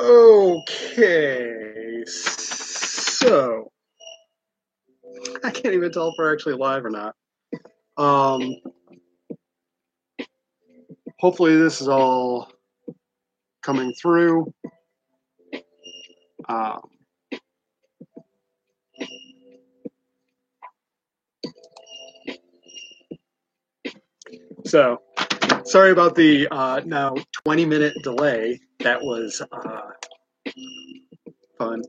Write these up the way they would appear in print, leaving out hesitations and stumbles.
Okay, so I can't even tell if we're actually live or not. Um, Hopefully this is all coming through. Um, so sorry about the now 20-minute delay. That was fun.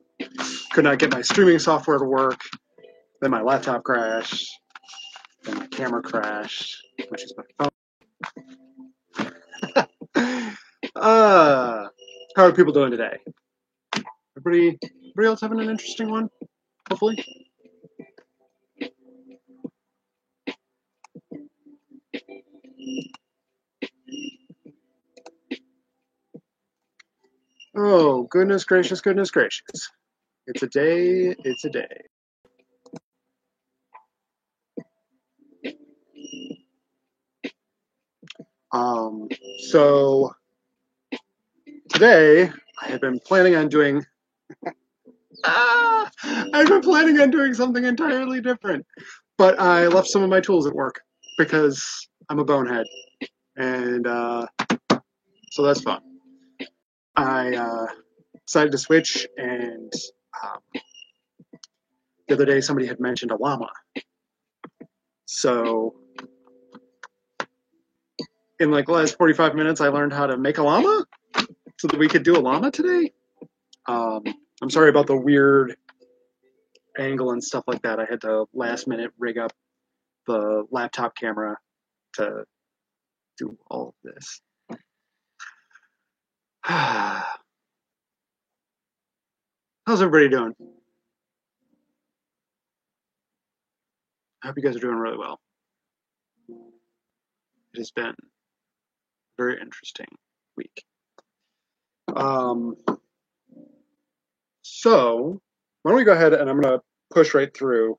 Could not get my streaming software to work. Then my laptop crashed. Then my camera crashed, which is my phone. How are people doing today? Everybody else having an interesting one? Hopefully. Oh, goodness gracious, goodness gracious. It's a day, it's a day. So today I had been planning on doing I've been planning on doing something entirely different. But I left some of my tools at work because I'm a bonehead. And so that's fun. I decided to switch, and the other day somebody had mentioned a llama. So in like the last 45 minutes, I learned how to make a llama so that we could do a llama today. I'm sorry about the weird angle and stuff like that. I had to last minute rig up the laptop camera to do all of this. How's everybody doing? I hope you guys are doing really well. It has been a very interesting week. So why don't we go ahead and I'm going to push right through.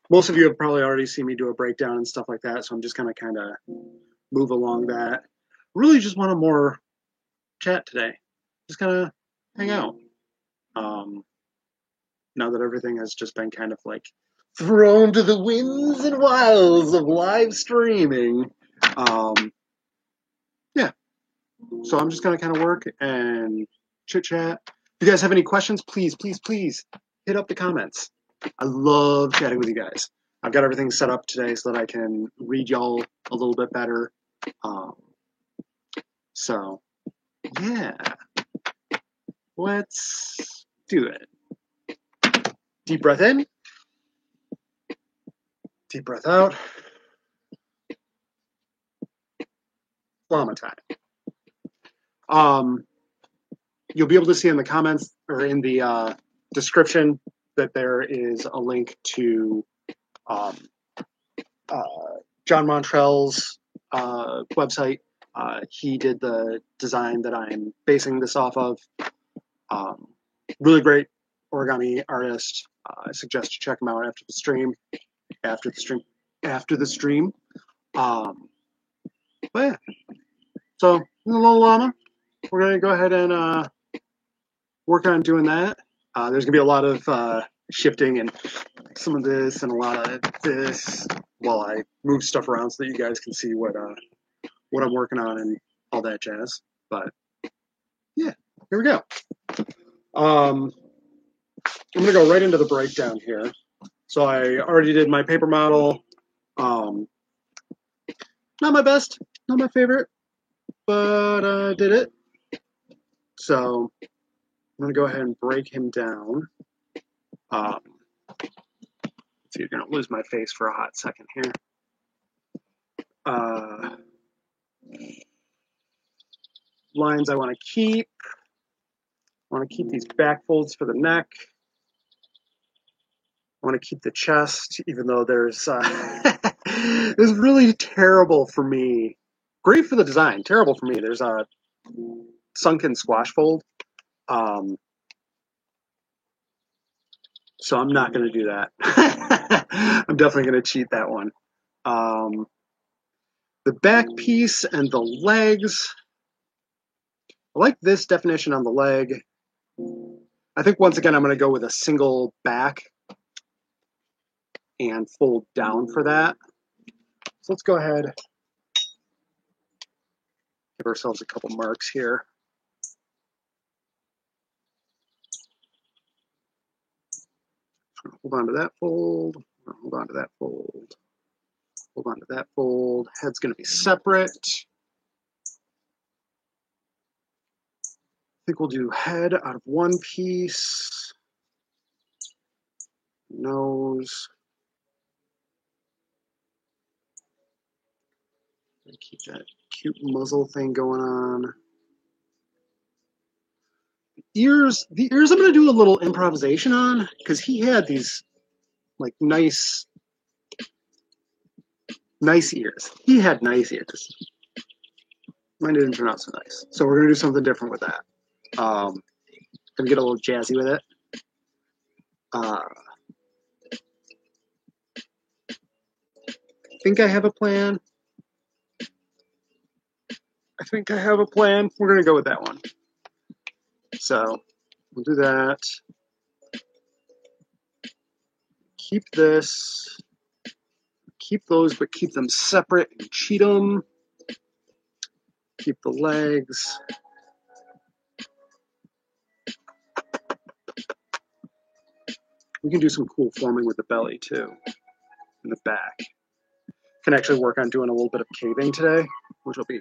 Most of you have probably already seen me do a breakdown and stuff like that, so I'm just going to kind of move along that. Really just want to more chat today. Just kind of hang out. Now that everything has just been kind of like thrown to the winds and wilds of live streaming. Yeah. So I'm just going to kind of work and chit chat. If you guys have any questions, please, please, please hit up the comments. I love chatting with you guys. I've got everything set up today so that I can read y'all a little bit better. So, yeah. Let's do it. Deep breath in. Deep breath out. Llama time. You'll be able to see in the comments or in the description that there is a link to John Montrell's website. He did the design that I'm basing this off of. Really great origami artist. I suggest you check him out after the stream. But yeah. So, in the little llama, we're going to go ahead and work on doing that. There's going to be a lot of shifting and some of this and a lot of this while I move stuff around so that you guys can see what I'm working on and all that jazz. But yeah, here we go. I'm going to go right into the breakdown here. So I already did my paper model. Not my best, not my favorite, but I did it. So I'm going to go ahead and break him down. Let's see, you're going to lose my face for a hot second here. Lines I want to keep. I want to keep these back folds for the neck. I want to keep the chest, even though there's it's really terrible for me. Great for the design, terrible for me. There's a sunken squash fold. So I'm not going to do that. I'm definitely going to cheat that one. The back piece and the legs. I like this definition on the leg. I think once again I'm going to go with a single back and fold down for that. So let's go ahead, give ourselves a couple marks here. Hold on to that fold, hold on to that fold, hold on to that fold. Head's going to be separate. I think we'll do head out of one piece, nose. Keep that cute muzzle thing going on. The ears I'm going to do a little improvisation on because he had these like nice ears. He had nice ears. Mine didn't turn out so nice. So we're going to do something different with that. Gonna get a little jazzy with it. I think I have a plan. We're going to go with that one. So we'll do that. Keep this. Keep those, but keep them separate and cheat them. Keep the legs. We can do some cool forming with the belly too, in the back. Can actually work on doing a little bit of caving today, which will be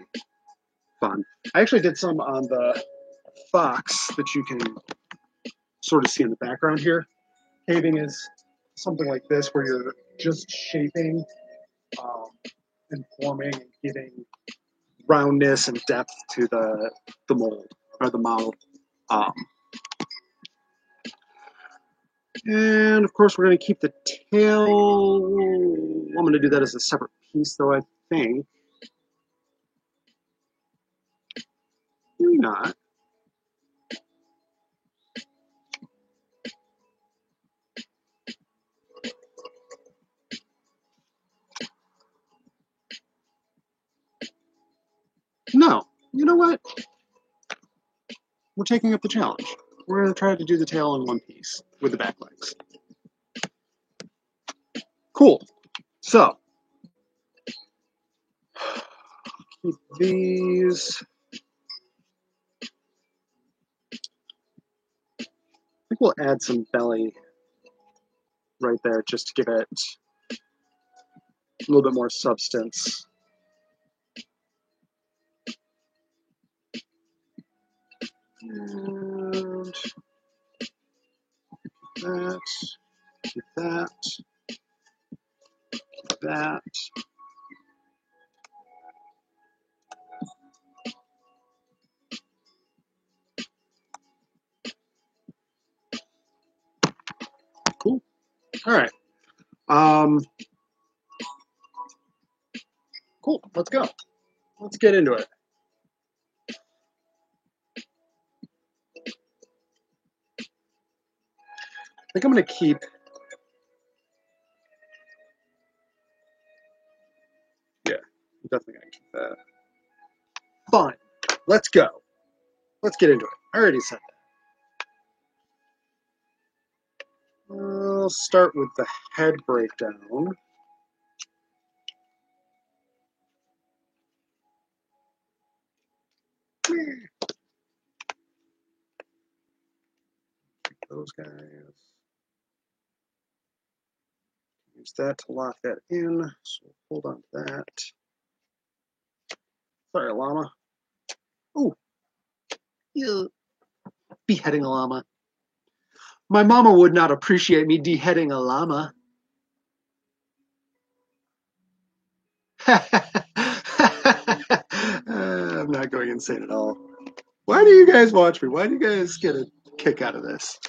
fun. I actually did some on the fox that you can sort of see in the background here. Caving is something like this where you're just shaping and forming and giving roundness and depth to the mold or the model. And of course, we're going to keep the tail. I'm going to do that as a separate piece, though, I think. Maybe not. No. You know what? We're taking up the challenge. We're going to try to do the tail in one piece with the back legs. Cool. So, keep these. I think we'll add some belly right there just to give it a little bit more substance. And that, keep that, keep that. Cool. All right. Cool. Let's go. Let's get into it. I think I'm going to keep. Yeah, I'm definitely going to keep that. Fine. Let's go. Let's get into it. I already said that. I'll start with the head breakdown. Those guys. Use that to lock that in. So hold on to that. Sorry, llama. Ooh. Yeah. Beheading a llama. My mama would not appreciate me beheading a llama. I'm not going insane at all. Why do you guys watch me? Why do you guys get a kick out of this?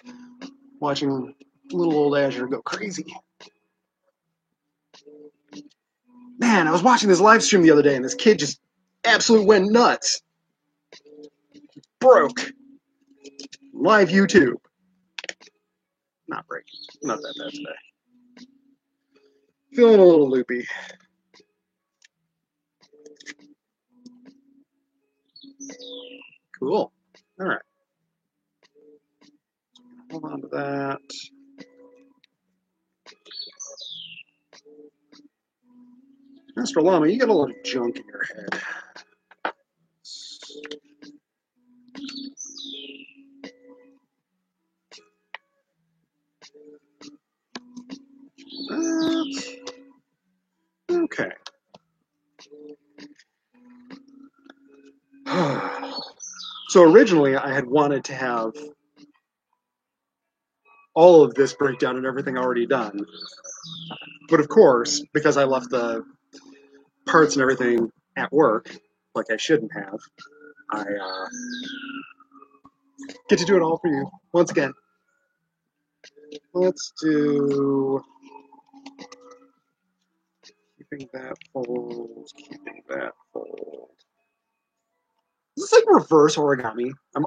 Watching little old Azure go crazy. Man, I was watching this live stream the other day and this kid just absolutely went nuts. Broke. Live YouTube. Not breaking. Not that bad today. Feeling a little loopy. Cool. All right. Hold on to that. Mr. Llama, you got a lot of junk in your head. Okay. So originally I had wanted to have all of this breakdown and everything already done. But of course, because I left the parts and everything at work, like I shouldn't have, I get to do it all for you once again. Let's do keeping that fold, keeping that fold. Is this like reverse origami? I'm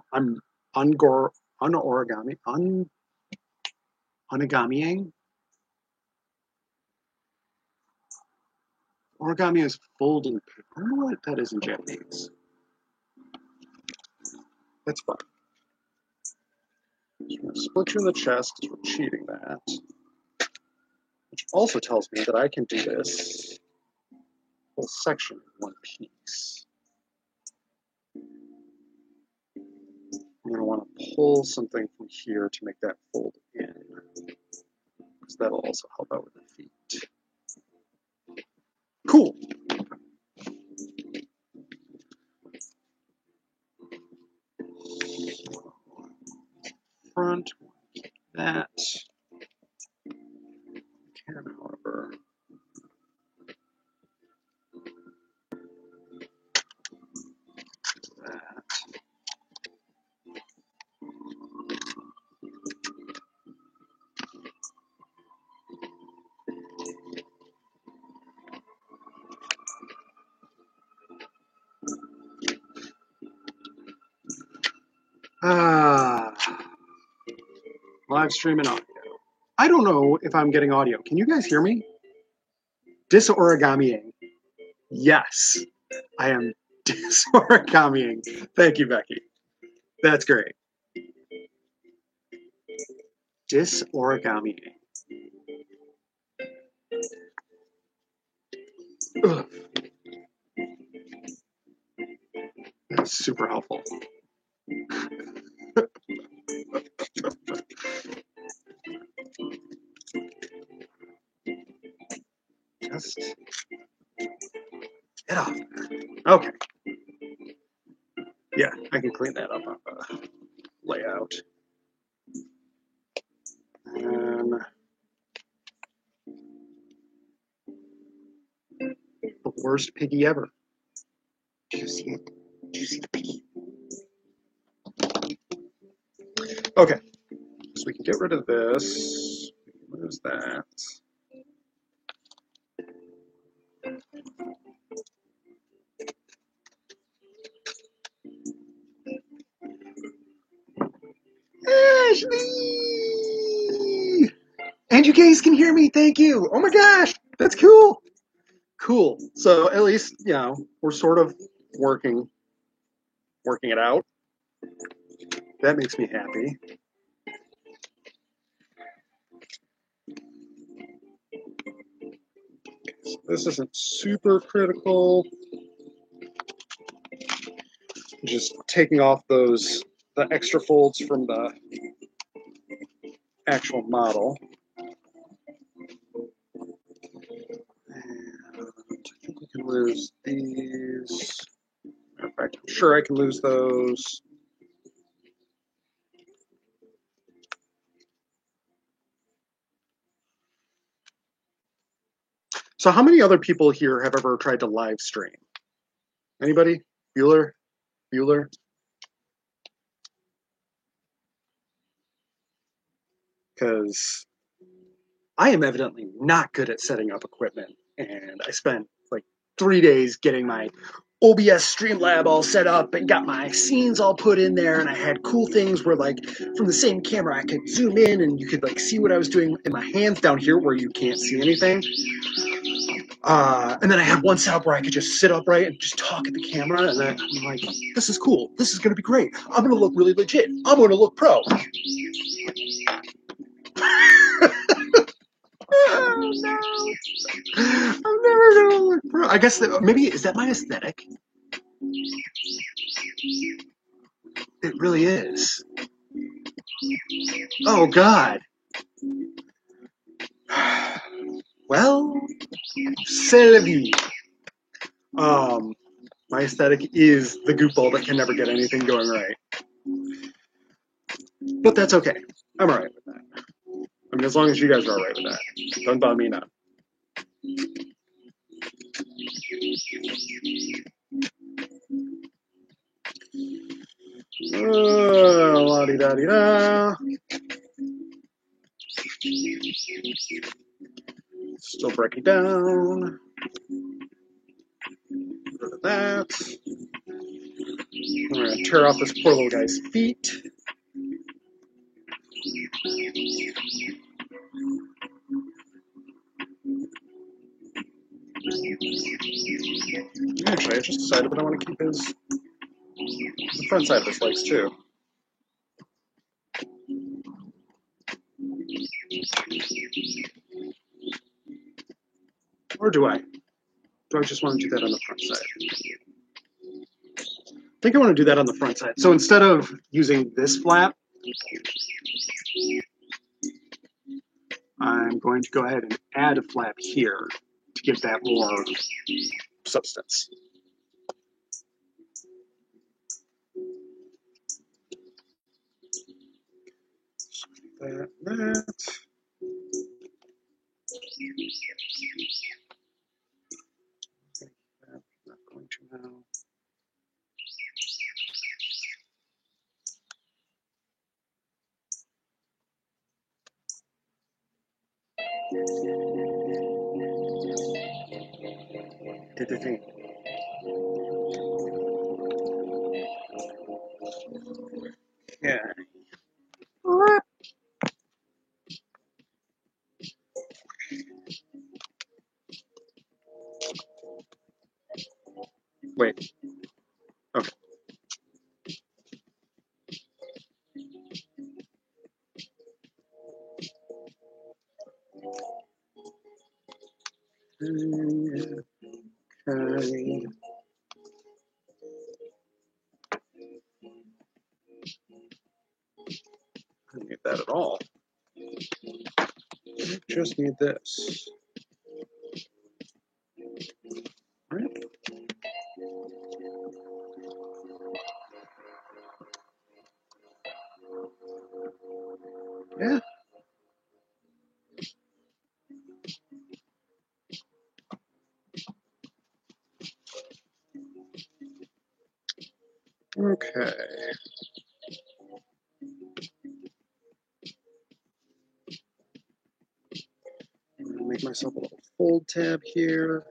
unagamiing. Origami is folding paper. I don't know what that is in Japanese. That's fine. So I'm going to split you in the chest because we're cheating that. Which also tells me that I can do this whole section in one piece. I'm going to want to pull something from here to make that fold in, because that'll also help out with the feet. Cool. Front, that. Can, however, that. Live streaming audio. I don't know if I'm getting audio. Can you guys hear me? Disorigamiing. Yes, I am disorigamiing. Thank you, Becky. That's great. Disorigamiing. Ugh. That's super helpful. Just get off there. Okay. Yeah, I can clean that up on the layout. And the worst piggy ever. Did you see it? Did you see the piggy? Okay, so we can get rid of this. Lose that. Ashley! And you guys can hear me, thank you. Oh my gosh, that's cool. Cool. So at least, you know, we're sort of working it out. That makes me happy. So this isn't super critical. Just taking off the extra folds from the actual model. And I think we can lose these. In fact, I'm sure I can lose those. So how many other people here have ever tried to live stream? Anybody? Bueller? Because I am evidently not good at setting up equipment, and I spent like 3 days getting my OBS Streamlab all set up and got my scenes all put in there, and I had cool things where like from the same camera I could zoom in and you could like see what I was doing in my hands down here where you can't see anything. And then I had one setup where I could just sit upright and just talk at the camera, and then I'm like, this is cool. This is going to be great. I'm going to look really legit. I'm going to look pro. Oh, no. I'm never going to look pro. I guess maybe, is that my aesthetic? It really is. Oh, God. Well, c'est la vie. My aesthetic is the goofball that can never get anything going right. But that's okay. I'm alright with that. I mean, as long as you guys are alright with that. Don't bother me now. La-di-da-di-da. Still breaking down. Rid of that. I'm going to tear off this poor little guy's feet. Actually, I just decided that I want to keep the front side of his legs too. Or do I? Do I just want to do that on the front side? I think I want to do that on the front side. So instead of using this flap, I'm going to go ahead and add a flap here to give that more substance. That. I'm not going to now. Did the thing. Yeah. Wait. Okay. Okay. I don't need that at all. I just need this. All right. Yeah. Okay. I'm going to make myself a little fold tab here.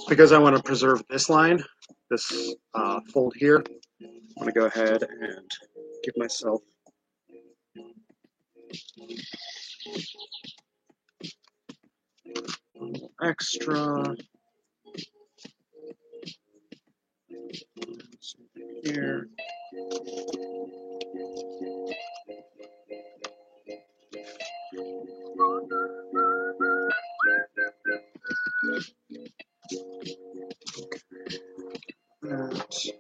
Because I want to preserve this line, this fold here, I'm going to go ahead and give myself a little extra. Here. That.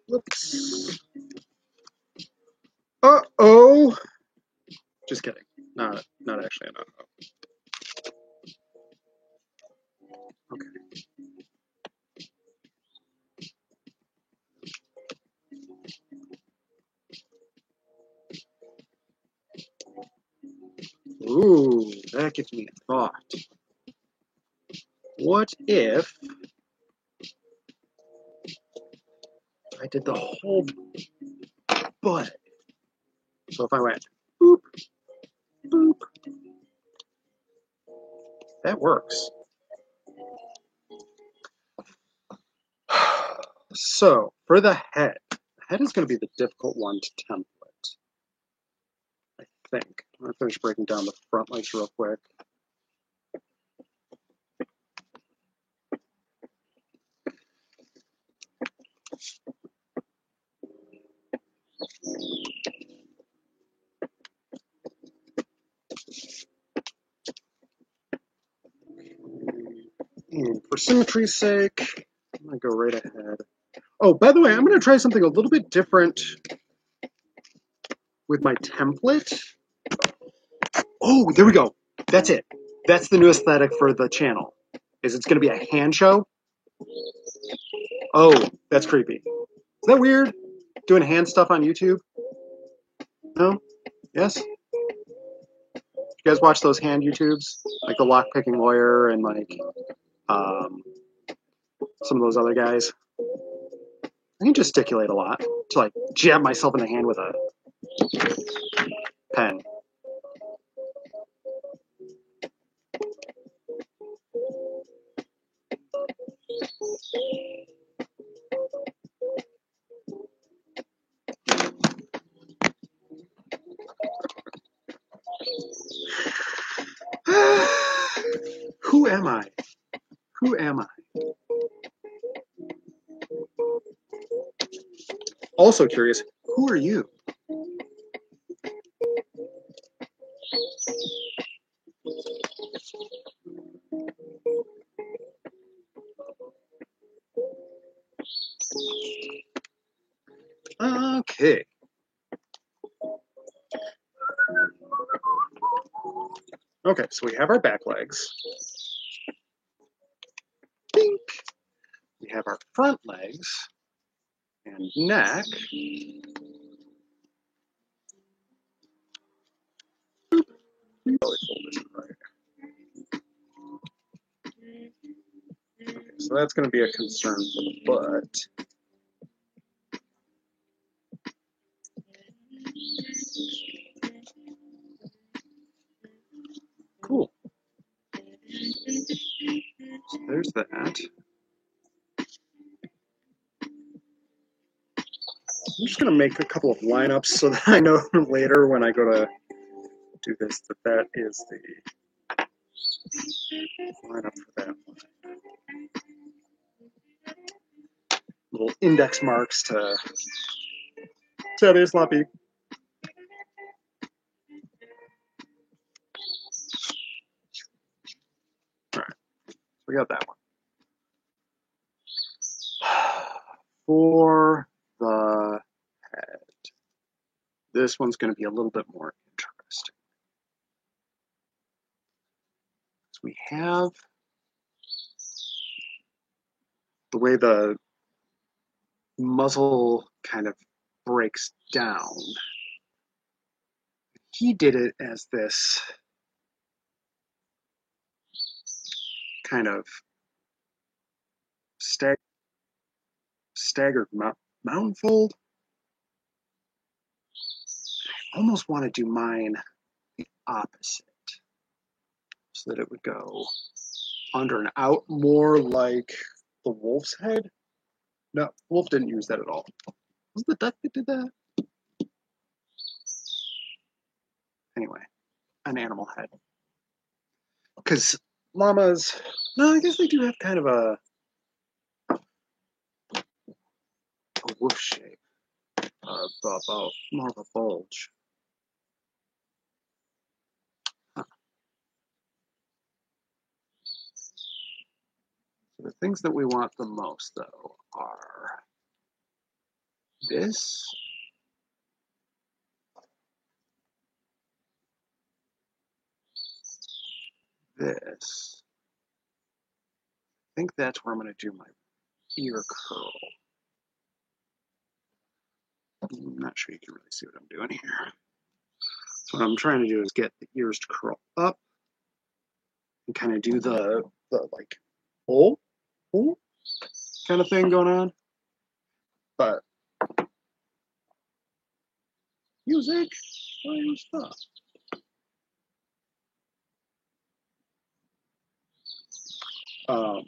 Whoops. Uh-oh. Just kidding. Not actually an uh-oh. Okay. Ooh, that gives me a thought. What if I did the whole butt? So if I went boop, boop, that works. So for the head, head is going to be the difficult one to template, I think. I'm going to finish breaking down the front legs real quick. For symmetry's sake, I'm going to go right ahead. Oh, by the way, I'm going to try something a little bit different with my template. Oh, there we go. That's it. That's the new aesthetic for the channel. Is it's going to be a hand show. Oh, that's creepy. Is that weird? Doing hand stuff on YouTube? No? Yes? You guys watch those hand YouTubes? Like the lockpicking lawyer and like some of those other guys? I can gesticulate a lot to like jab myself in the hand with a pen. Who am I? Who am I? Also curious, who are you? Okay. Okay, so we have our back legs. Dink. We have our front legs and neck. Okay, so that's going to be a concern for the butt. Cool. So there's that. I'm just going to make a couple of lineups so that I know later when I go to do this that is the lineup for that one. Little index marks to tell you sloppy. All right, we got that one. For the head, this one's going to be a little bit more interesting. So we have the way the muzzle kind of breaks down. He did it as this kind of staggered mountain fold. I almost want to do mine the opposite, so that it would go under and out more like the wolf's head. No, wolf didn't use that at all. Was the duck that did that? Anyway, an animal head. Because llamas, no, I guess they do have kind of a wolf shape, more of a bulge. Huh. So the things that we want the most, though, are this. This. I think that's where I'm going to do my ear curl. I'm not sure you can really see what I'm doing here. So what I'm trying to do is get the ears to curl up and kind of do the like pull kind of thing going on. But music, why you stop? Um,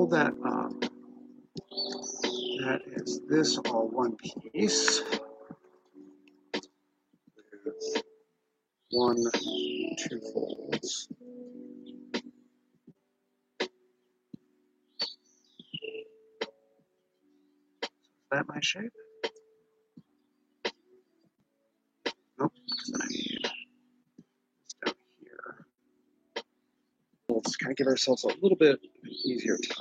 pull that up. That is this all one piece. With 1, 2 folds. Is that my shape? Nope, I need this down here. We'll just kind of give ourselves a little bit easier time.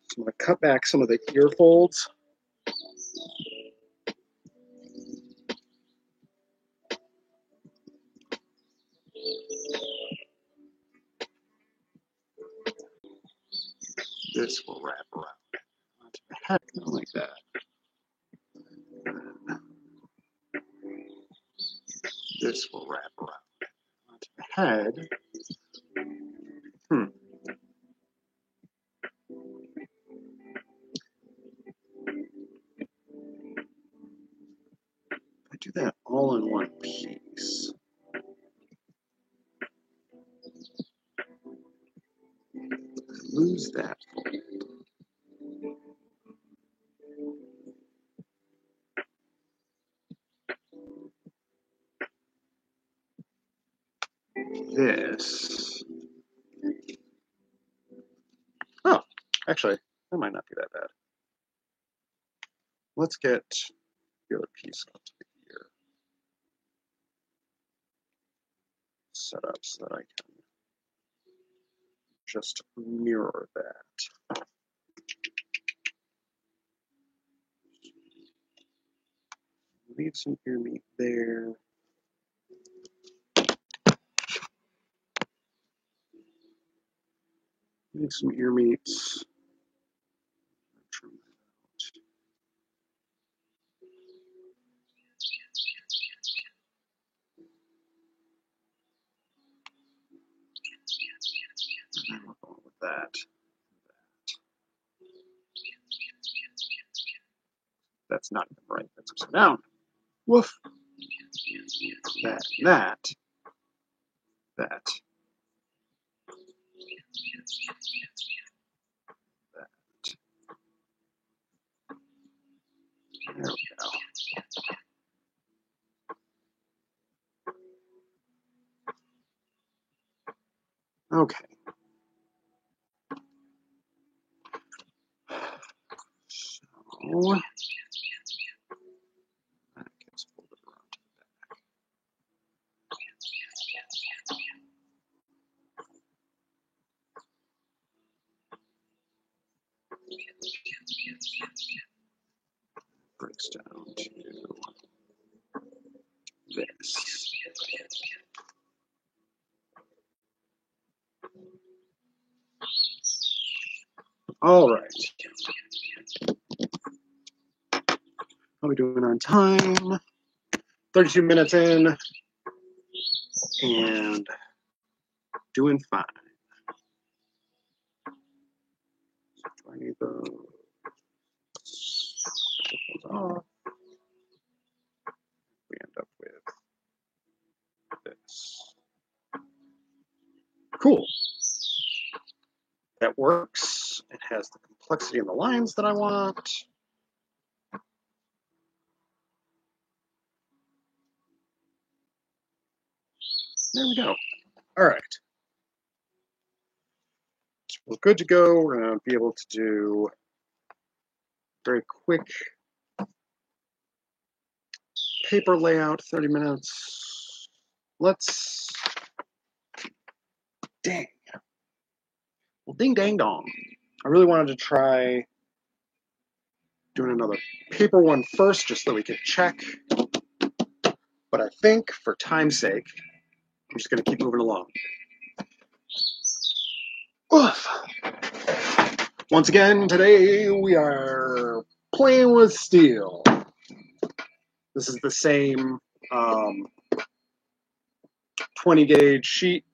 So I'm going to cut back some of the ear folds. This will wrap around onto the head, like that. This will wrap around onto the head. I do that all in one piece. Lose that fold. This. Oh, actually, that might not be that bad. Let's get the other piece up to the ear. Set up so that I can just mirror that. Leave some ear meat there. Leave some ear meats. Trim that out. And we're going with that. That's not even right. That's upside down. Woof. That. That. There we go. Okay. So that gets folded around to the back. Breaks down to this. All right. How are we doing on time? 32 minutes in and doing fine. Do I need those? Take those off. We end up with this. Cool. That works. It has the complexity in the lines that I want. There we go. All right. So we're good to go. We're going to be able to do very quick paper layout, 30 minutes. Let's, dang. Well, ding dang dong. I really wanted to try doing another paper one first, just so we could check. But I think for time's sake, I'm just going to keep moving along. Oof. Once again, today we are playing with steel. This is the same 20 gauge sheet,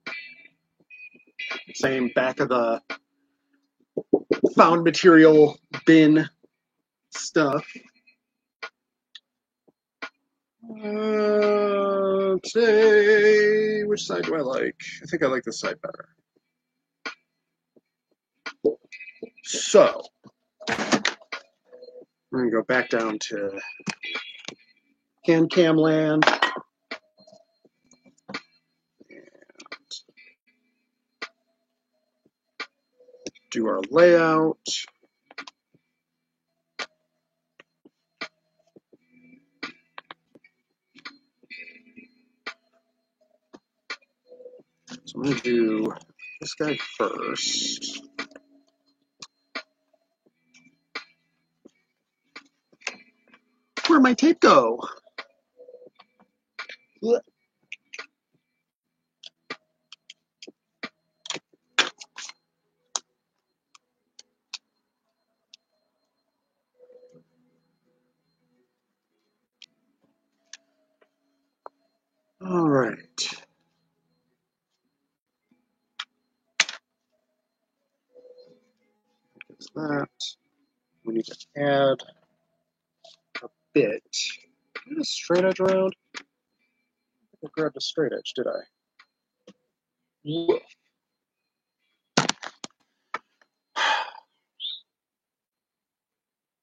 same back of the found material bin stuff. Today, which side do I like? I think I like this side better. So we're going to go back down to CanCam land. And do our layout. So I'm going to do this guy first. Where'd my tape go? All right. There's that. We need to add a bit. Did I a straight edge around? I grabbed a straight edge, did I? Woof.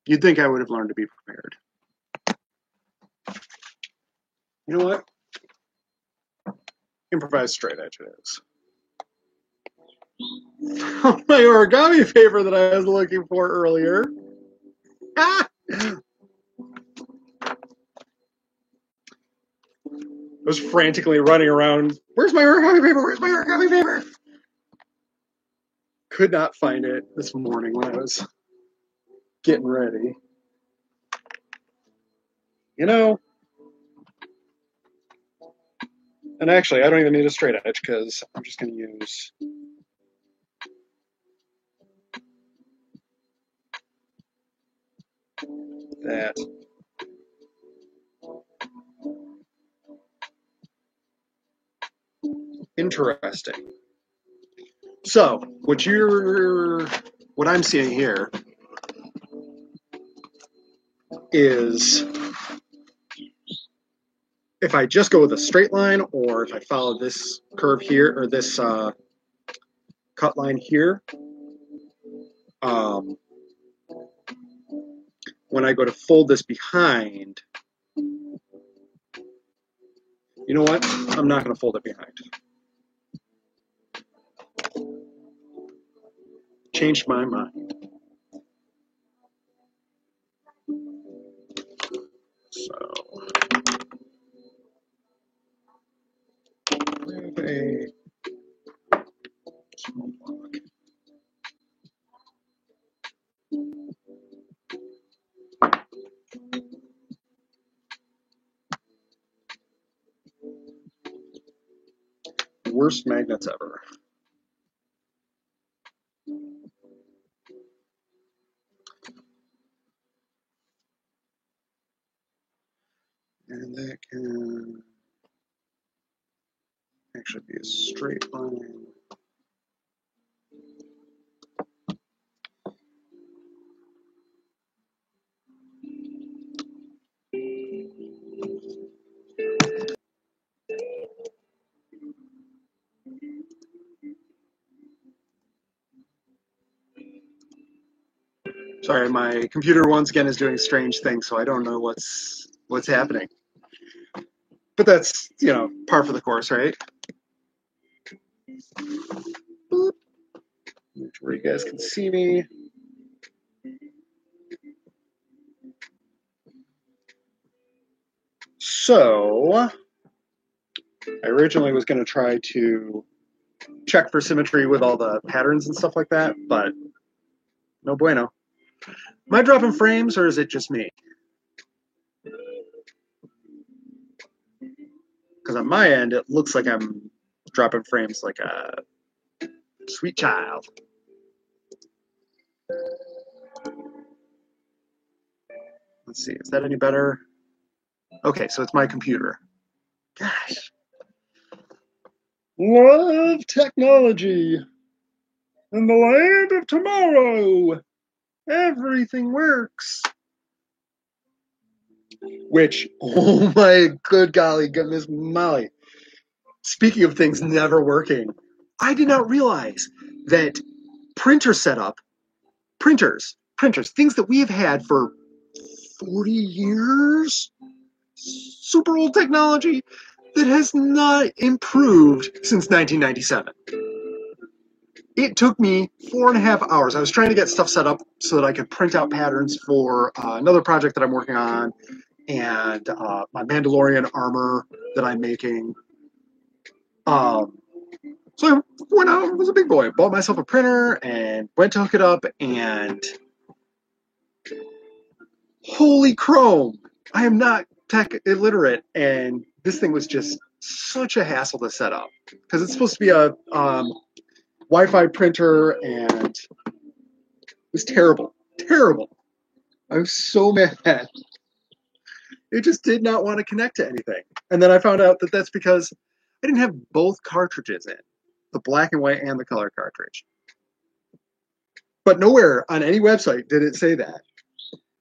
You'd think I would have learned to be prepared. You know what? Improvised straight edge it is. My origami paper that I was looking for earlier. Ah! I was frantically running around. Where's my origami paper? Where's my origami paper? Could not find it this morning when I was getting ready. You know, and actually, I don't even need a straight edge because I'm just going to use that. Interesting. So, what I'm seeing here is if I just go with a straight line, or if I follow this curve here, or this cut line here, when I go to fold this behind, you know what? I'm not going to fold it behind. Changed my mind. So, I have a small block. Worst magnets ever. And that can actually be a straight line. Sorry, my computer once again is doing strange things, so I don't know what's happening. But that's, par for the course, right? Boop. Where you guys can see me. So, I originally was going to try to check for symmetry with all the patterns and stuff like that, but no bueno. Am I dropping frames, or is it just me? Because on my end, it looks like I'm dropping frames like a sweet child. Let's see, is that any better? Okay, so it's my computer. Gosh. Love technology. In the land of tomorrow, everything works. Which, oh my good golly, goodness Molly. Speaking of things never working, I did not realize that printer setup printers, things that we've had for 40 years, super old technology that has not improved since 1997. It took me 4.5 hours. I was trying to get stuff set up so that I could print out patterns for another project that I'm working on, and my Mandalorian armor that I'm making. So I went out and was a big boy, bought myself a printer and went to hook it up, and holy chrome, I am not tech illiterate, and this thing was just such a hassle to set up because it's supposed to be a Wi-Fi printer, and it was terrible. I was so mad. It just did not want to connect to anything. And then I found out that that's because I didn't have both cartridges in, the black and white and the color cartridge. But nowhere on any website did it say that.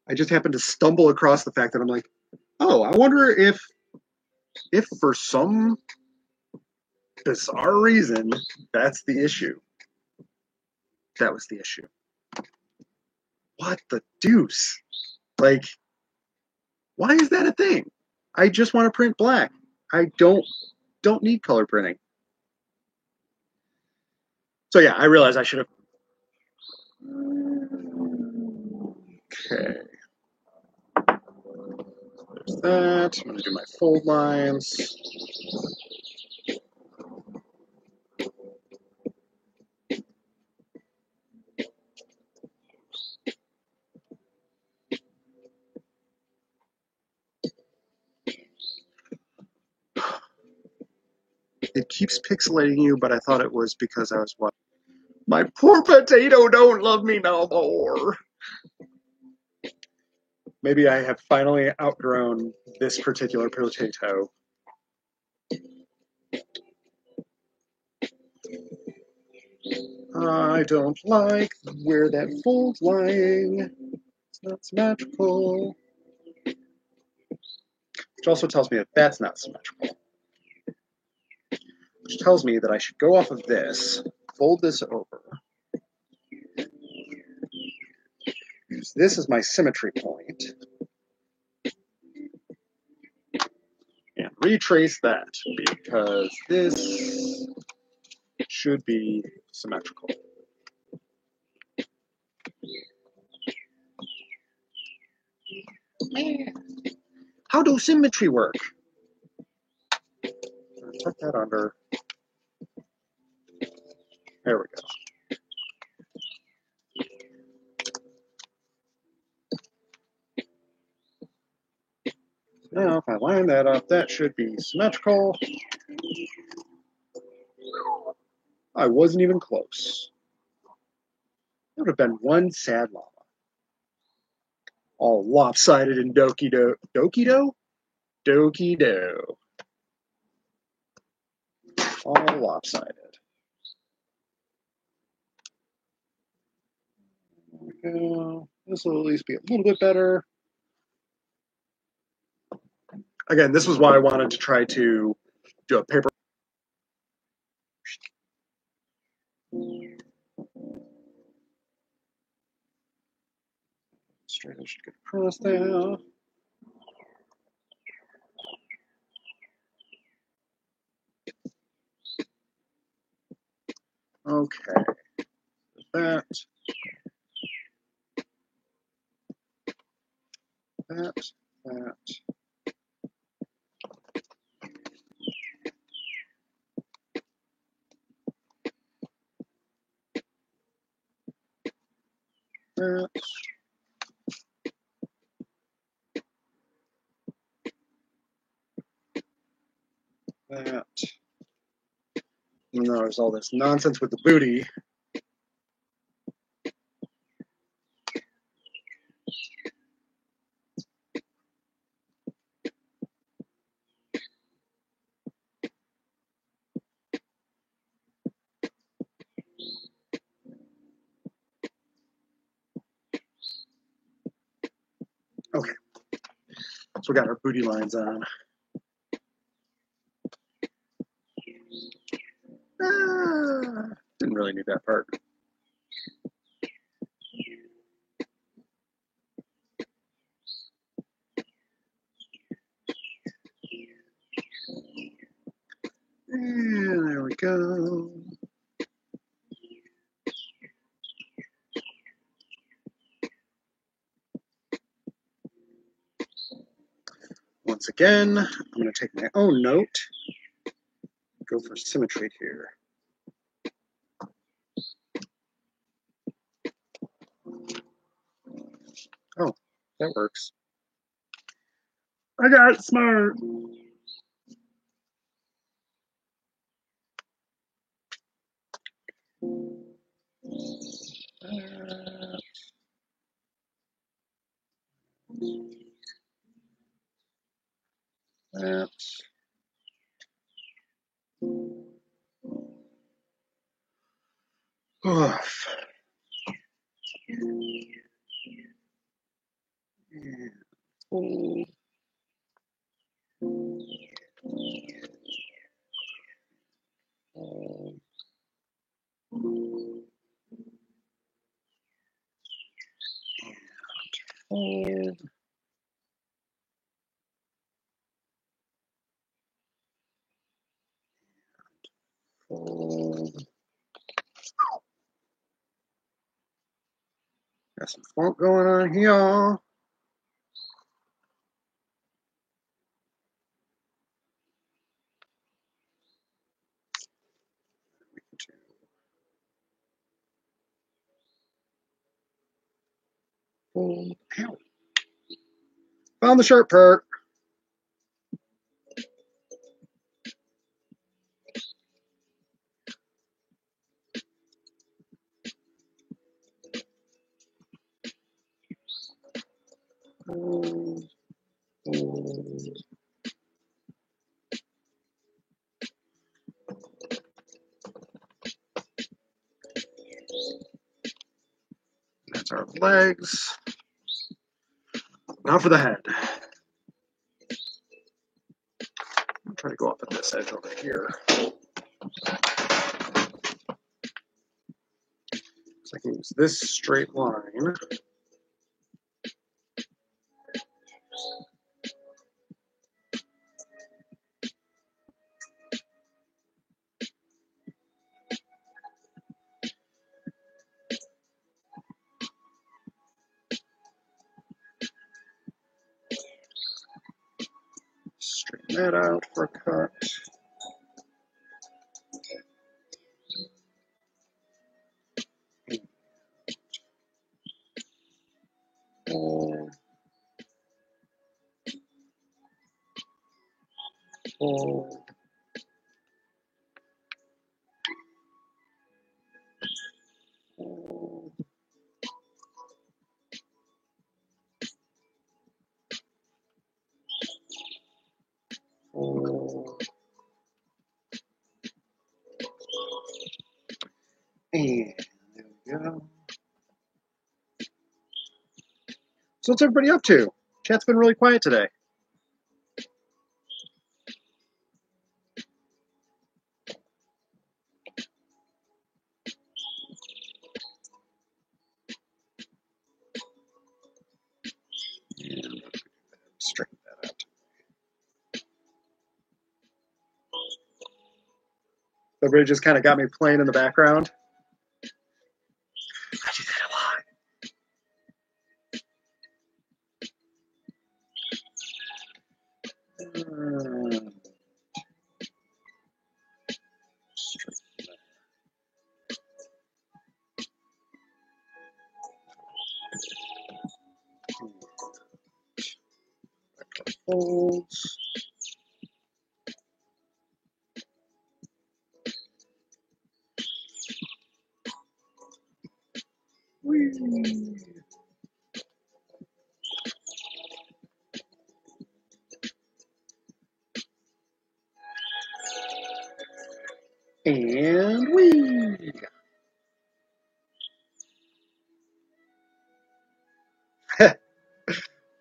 I just happened to stumble across the fact that I'm like, oh, I wonder if for some bizarre reason, that's the issue. That was the issue. What the deuce? Like, why is that a thing? I just want to print black. I don't need color printing. So yeah, I realized I should have. Okay. There's that. I'm going to do my fold lines. It keeps pixelating you, but I thought it was because I was what? My poor potato don't love me no more. Maybe I have finally outgrown this particular potato. I don't like where that fold's lying. It's not symmetrical. Which also tells me that that's not symmetrical. Which tells me that I should go off of this, fold this over, use this as my symmetry point, and retrace that, because this should be symmetrical. How does symmetry work? Tuck that under. There we go. Now, if I line that up, that should be symmetrical. I wasn't even close. That would have been one sad llama. All lopsided and doki-do. Doki-do? Doki-do. All lopsided. There we go. This will at least be a little bit better. Again, this was why I wanted to try to do a paper. Straight, I should get across there. Okay. That. That. That. And there's all this nonsense with the booty. Okay. So we got our booty lines on. Didn't really need that part. And there we go. Once again, I'm going to take my own note, go for symmetry here. Oh, that works. I got smart. That. Oof. And fold. Fold. Fold. Fold. Got some funk going on here. Fold. Ow. Found the sharp part. Fold. Fold. That's our legs. Now for the head. I'm trying to go up at this edge over here. So I can use this straight line. Straighten that out for a cut. Fold. Fold. Fold. Fold. And there we go. So what's everybody up to? Chat's been really quiet today. And straighten that out. Everybody just kind of got me playing in the background. I do that a lot. Folds. Whee. And wee.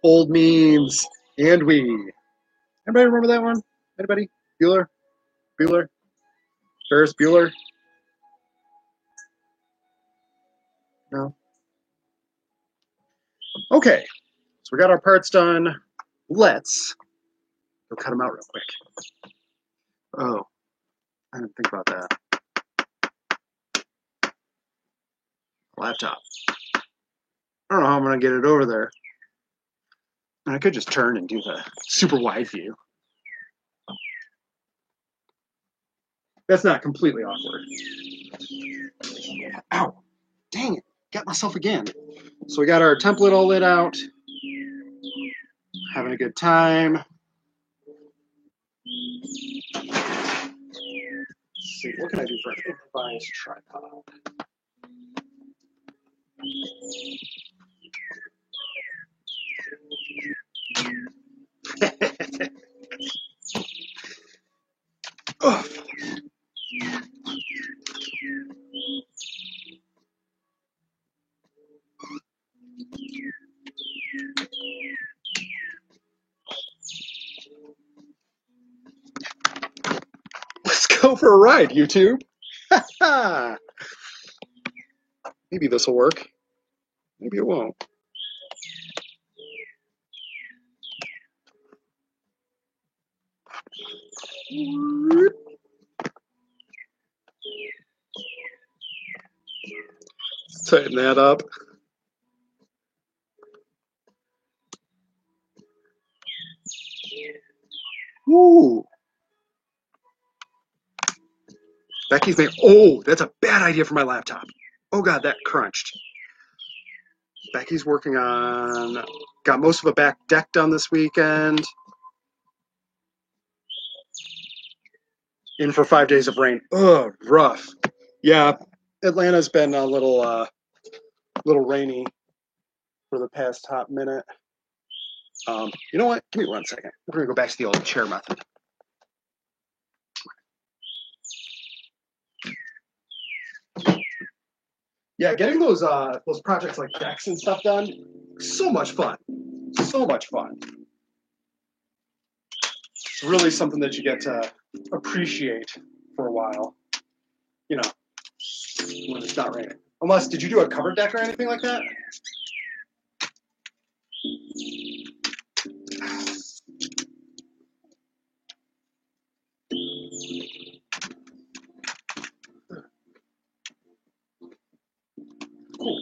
Old memes. And we. Anybody remember that one? Anybody? Bueller? Bueller? Ferris Bueller? No? Okay. So we got our parts done. Let's go cut them out real quick. Oh. I didn't think about that. Laptop. I don't know how I'm going to get it over there. I could just turn and do the super wide view. That's not completely awkward. Ow. Dang it. Got myself again. So we got our template all lit out. Having a good time. Let's see, what can I do for an improvised tripod? Oh. Let's go for a ride, YouTube. Maybe this will work. Maybe it won't. Tighten that up. Woo! Becky's name. Oh, that's a bad idea for my laptop. Oh God, that crunched. Becky's working on, got most of a back deck done this weekend. In for 5 days of rain. Ugh, rough. Yeah, Atlanta's been a little rainy for the past hot minute. You know what? Give me 1 second. We're gonna go back to the old chair method. Yeah, getting those projects like decks and stuff done, so much fun. So much fun. It's really something that you get to appreciate for a while. You know, when it's not raining. Unless, did you do a covered deck or anything like that? Cool.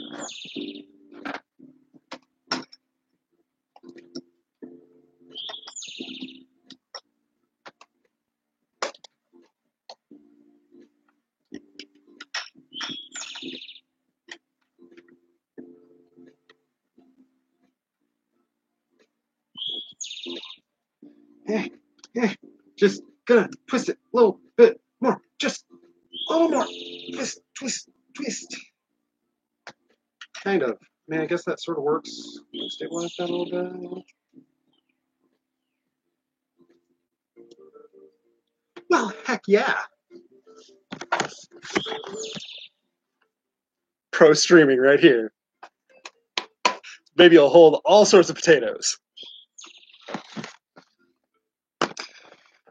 Hey, just gonna twist it a little bit more. Just a little more. Twist, twist, twist. Kind of. I mean, I guess that sort of works. Stabilize that a little bit. Well, heck yeah. Pro streaming right here. Maybe I'll hold all sorts of potatoes.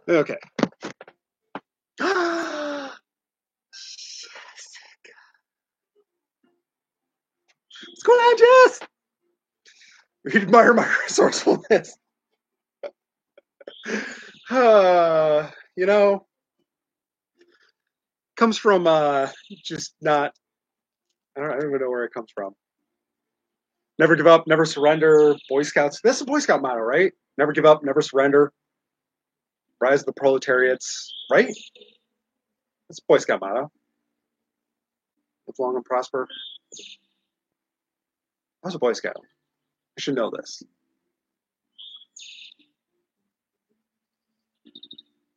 Okay. What's going on, Jess? We admire my resourcefulness. You know, comes from just not, I don't even know where it comes from. Never give up, never surrender. Boy Scouts. That's the Boy Scout motto, right? Never give up, never surrender. Rise of the proletariats, right? That's the Boy Scout motto. Live long and prosper. I was a Boy Scout. I should know this.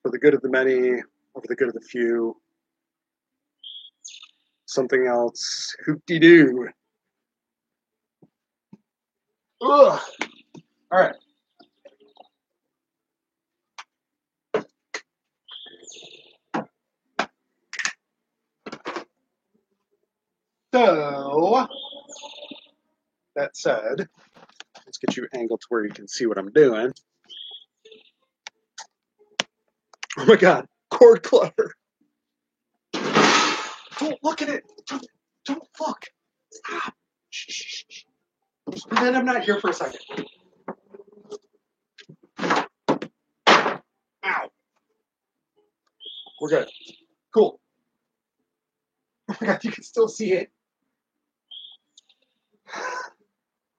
For the good of the many, over the good of the few. Something else. Hoop-de-doo. Ugh. All right. So, that said, let's get you angled to where you can see what I'm doing. Oh my God, cord clutter. Don't look at it. Don't look. Stop. Shh. Just pretend I'm not here for a second. Ow. We're good. Cool. Oh my god, you can still see it.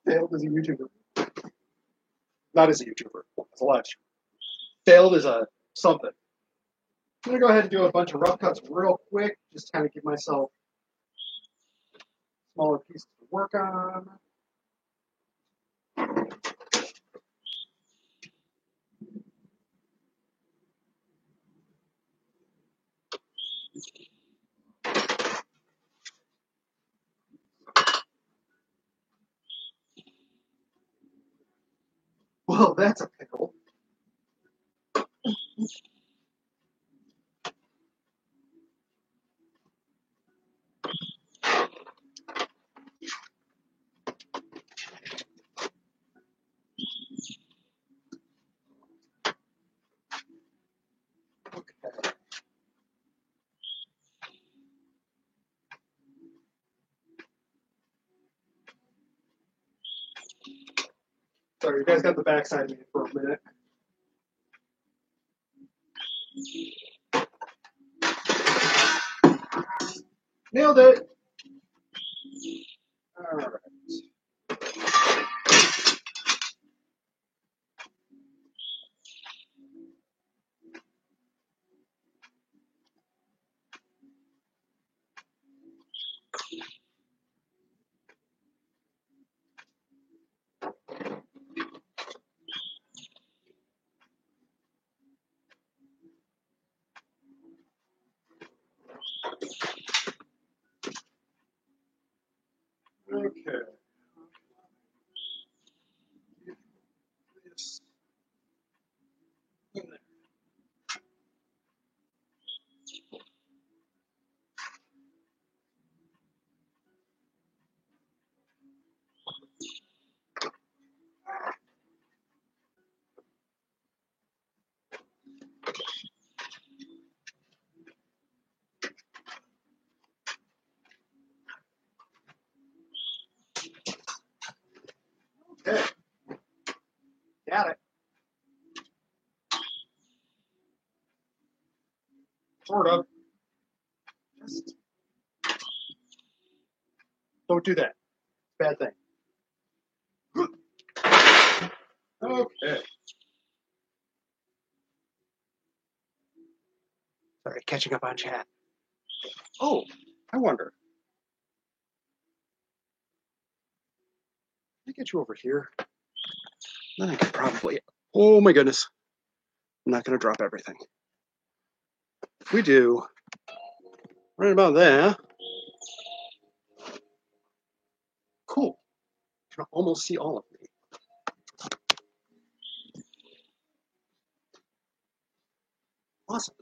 Failed as a YouTuber. Not as a YouTuber. As a live streamer. Failed as a something. I'm gonna go ahead and do a bunch of rough cuts real quick, just to kind of give myself smaller pieces to work on. Well, that's a pickle. Okay. Sorry, you guys got the backside of me for a minute. Nailed it. All right. Okay. This in there. Okay. Got it. Sort of. Just don't do that. Bad thing. Okay. Sorry, catching up on chat. Oh, I wonder. Can I get you over here? Then I could probably. Oh my goodness. I'm not going to drop everything. If we do right about there. Cool. You can almost see all of me. Awesome.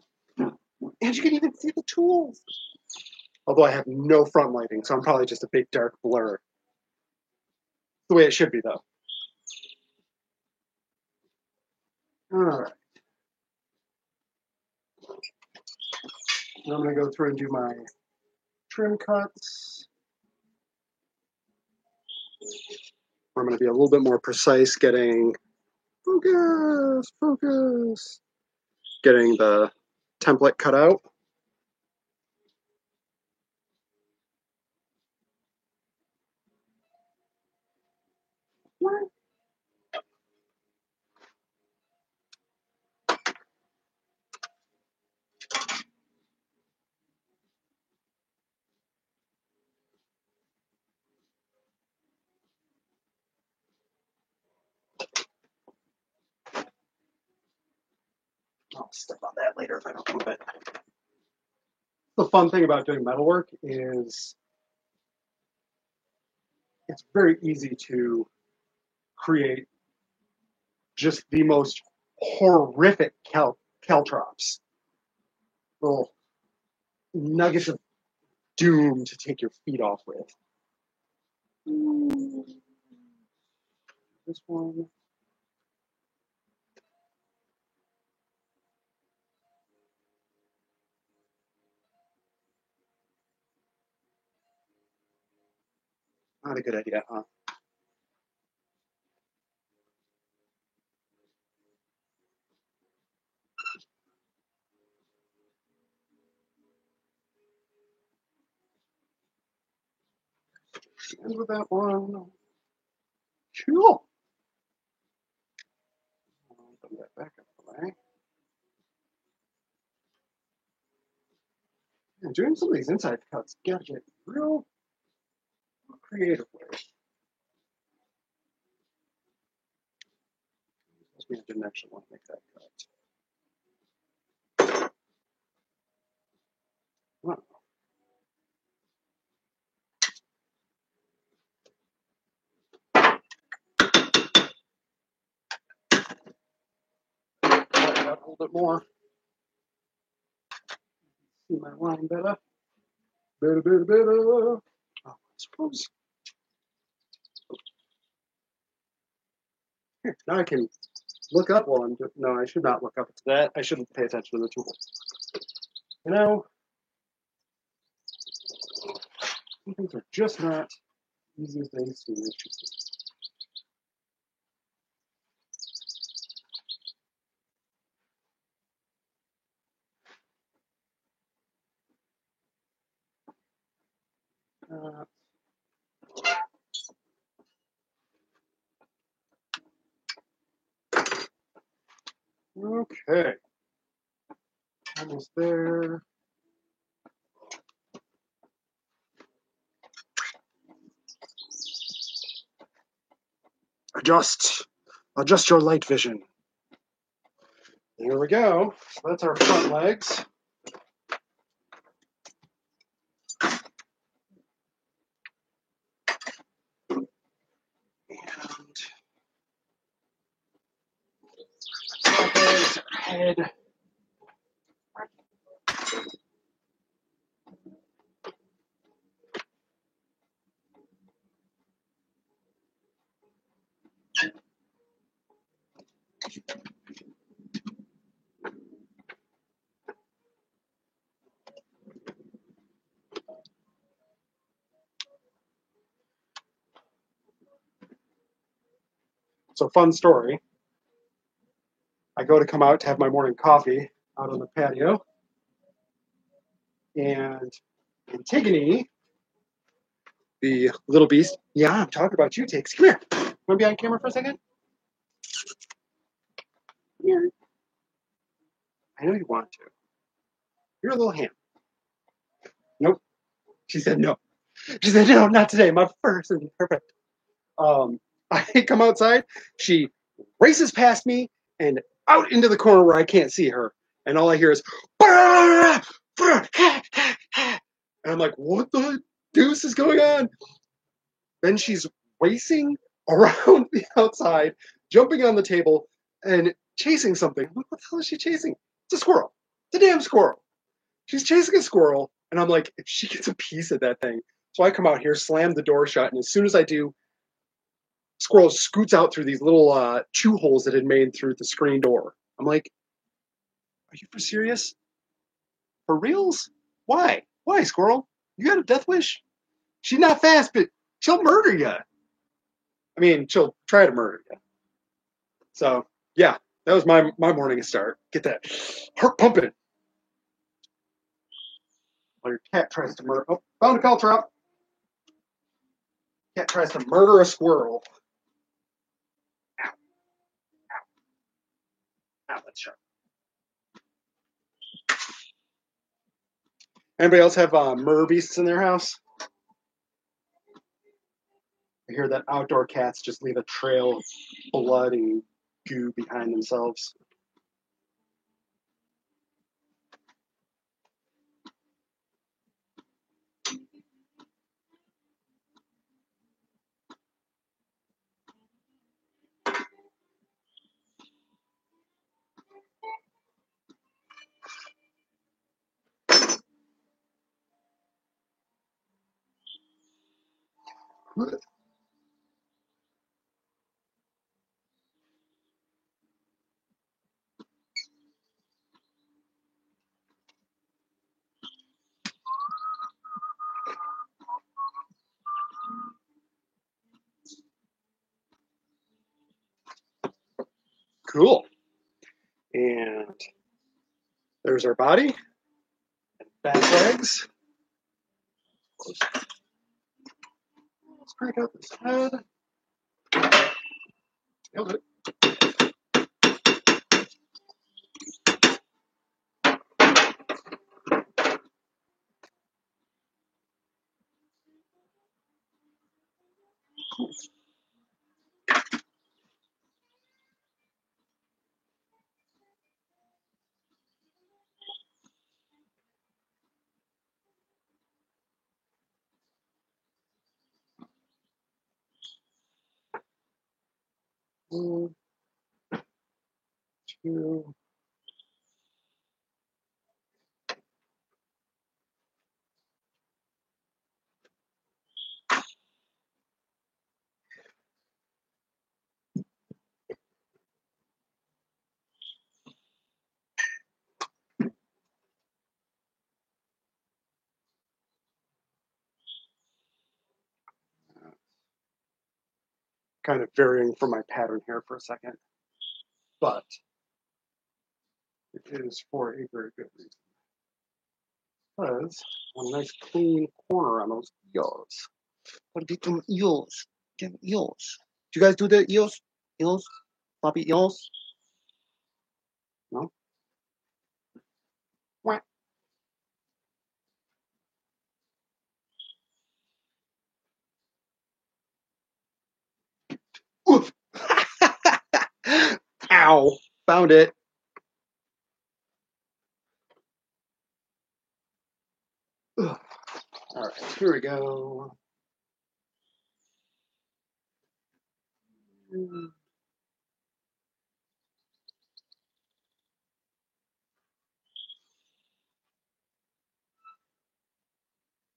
And you can even see the tools. Although I have no front lighting, so I'm probably just a big dark blur. The way it should be, though. All right. Now I'm going to go through and do my trim cuts. I'm going to be a little bit more precise, getting focus, getting the template cut out. What? I'll step on that later if I don't move it. The fun thing about doing metalwork is it's very easy to create just the most horrific caltrops. Little nuggets of doom to take your feet off with. This one. Not a good idea, huh? End with that one. Cool. Put that back up the way. And doing some of these inside cuts, you gotta get real creative with. I didn't actually want to make that cut. Wow. A little bit more. See my line better. Better. Oh, I suppose. Here, now I can look up while I'm doing. No, I should not look up to that. I shouldn't pay attention to the tool. You know, some things are just not easy things to do. Okay. Almost there. Adjust your light vision. Here we go. So that's our front legs. And head. So fun story. I go to come out to have my morning coffee out on the patio. And Antigone, the little beast, yeah, I'm talking about you, Tiggs. Come here. Want to be on camera for a second? Come here. I know you want to. You're a little ham. Nope. She said no. She said, no, not today. My fur isn't perfect. I come outside. She races past me and out into the corner where I can't see her. And all I hear is, and I'm like, what the deuce is going on? Then she's racing around the outside, jumping on the table, and chasing something. I'm like, what the hell is she chasing? It's a squirrel. It's a damn squirrel. She's chasing a squirrel, and I'm like, if she gets a piece of that thing. So I come out here, slam the door shut, and as soon as I do, squirrel scoots out through these little chew holes that had made through the screen door. I'm like, are you for serious? For reals? Why? Why, squirrel? You got a death wish? She's not fast, but she'll murder you. I mean, she'll try to murder you. So, yeah, that was my morning start. Get that heart pumping. While your cat tries to murder. Oh, found a caltrop. Cat tries to murder a squirrel. Ow. Ow. Ow, that's sharp. Anybody else have murder beasts in their house? I hear that outdoor cats just leave a trail of blood and goo behind themselves. Cool. And there's our body and back legs. crank out this head. Nailed it. One, two. Kind of varying from my pattern here for a second, but it is for a very good reason. Because I want a nice clean corner on those eels. What did some eels? Get eels. Do you guys do the eels? Eels? Floppy eels? No? What? Oof. Ow. Found it. Ugh. All right, here we go.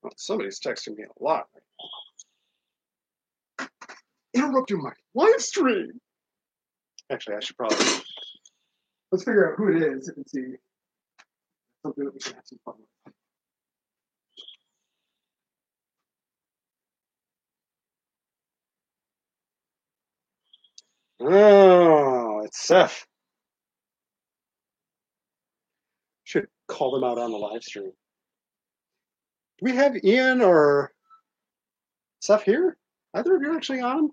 Well, somebody's texting me a lot. Interrupting my live stream. Actually, I should probably let's figure out who it is and see something that we can have some fun with. Oh, it's Seth. Should call them out on the live stream. Do we have Ian or Seth here? Either of you actually on?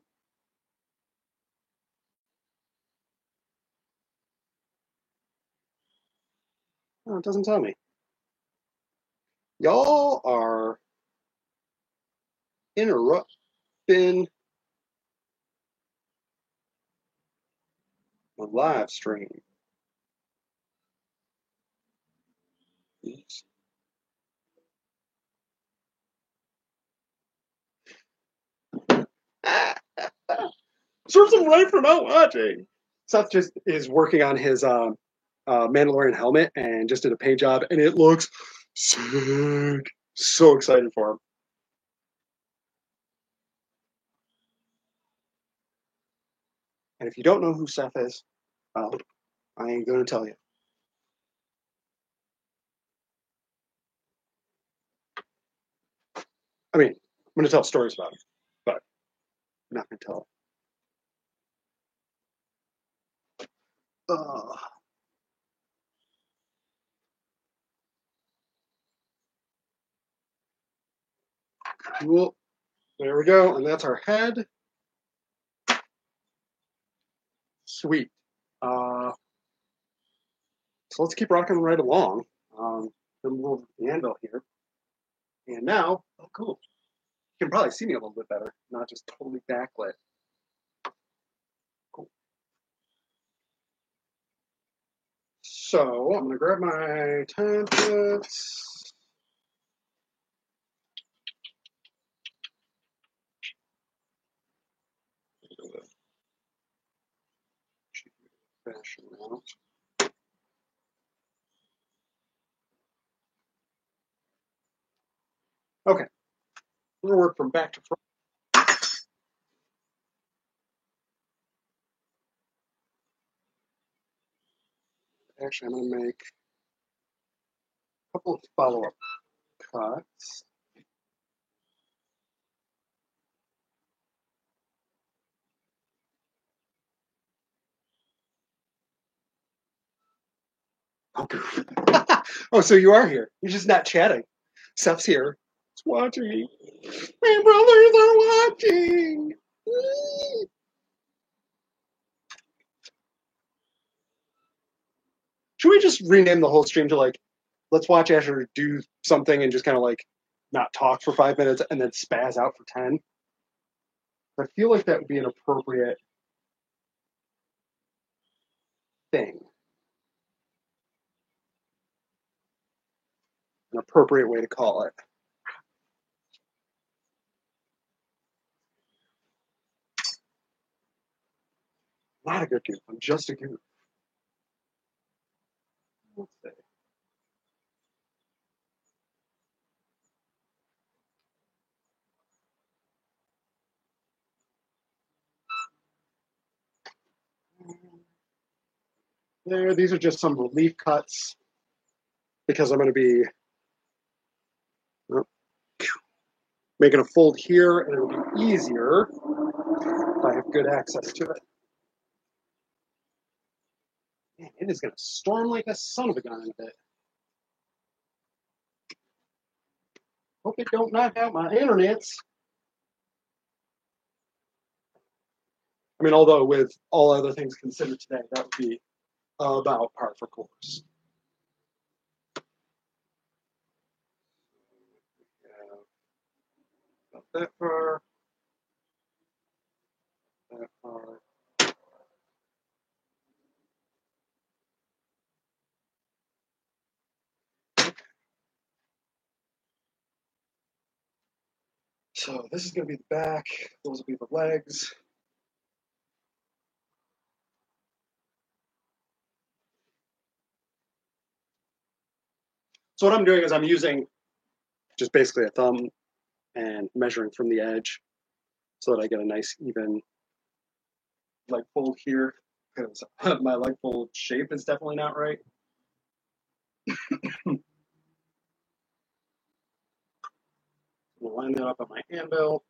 Oh, it doesn't tell me. Y'all are interrupting the live stream. Oops. Serves him right for not watching. Seth just is working on his Mandalorian helmet and just did a paint job, and it looks sick. So excited for him. And if you don't know who Seth is, I ain't going to tell you. I mean, I'm going to tell stories about him, but I'm not going to tell. Cool. There we go. And that's our head. Sweet. So let's keep rocking right along. Then we'll the anvil here. And now, oh, cool. You can probably see me a little bit better, not just totally backlit. Cool. So I'm going to grab my templates. Fashion out. Okay. We're going to work from back to front. Actually, I'm going to make a couple of follow-up cuts. Oh, oh, so you are here. You're just not chatting. Seth's here. It's watching me. My brothers are watching. Should we just rename the whole stream to like, let's watch Asher do something and just kind of like not talk for 5 minutes and then spaz out for 10? I feel like that would be an appropriate thing. An appropriate way to call it. Not a good goof. I'm just a goof. Let's see. There, these are just some relief cuts because I'm going to be making a fold here, and it'll be easier if I have good access to it. Man, it is going to storm like a son of a gun in a bit. Hope it don't knock out my internets. I mean, although with all other things considered today, that would be about par for course. Not that far. That far. So this is going to be the back. Those will be the legs. So what I'm doing is I'm using just basically a thumb and measuring from the edge so that I get a nice even leg fold here, because my leg fold shape is definitely not right. We'll line that up on my anvil.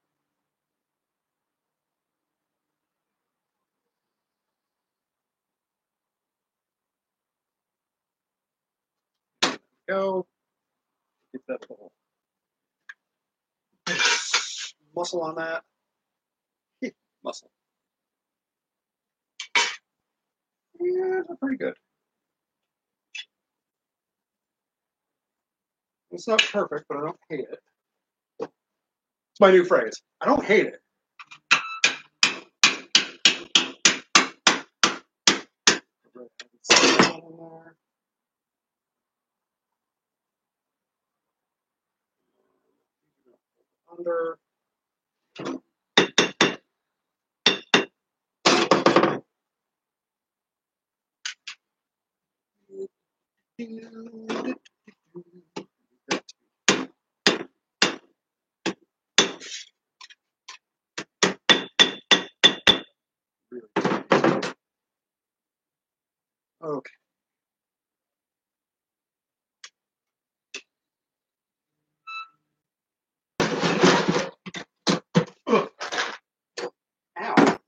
Go. Get that little muscle on that. Muscle. Yeah, that's pretty good. It's not perfect, but I don't hate it. It's my new phrase. I don't hate it. Under. Okay. Ugh. Ow.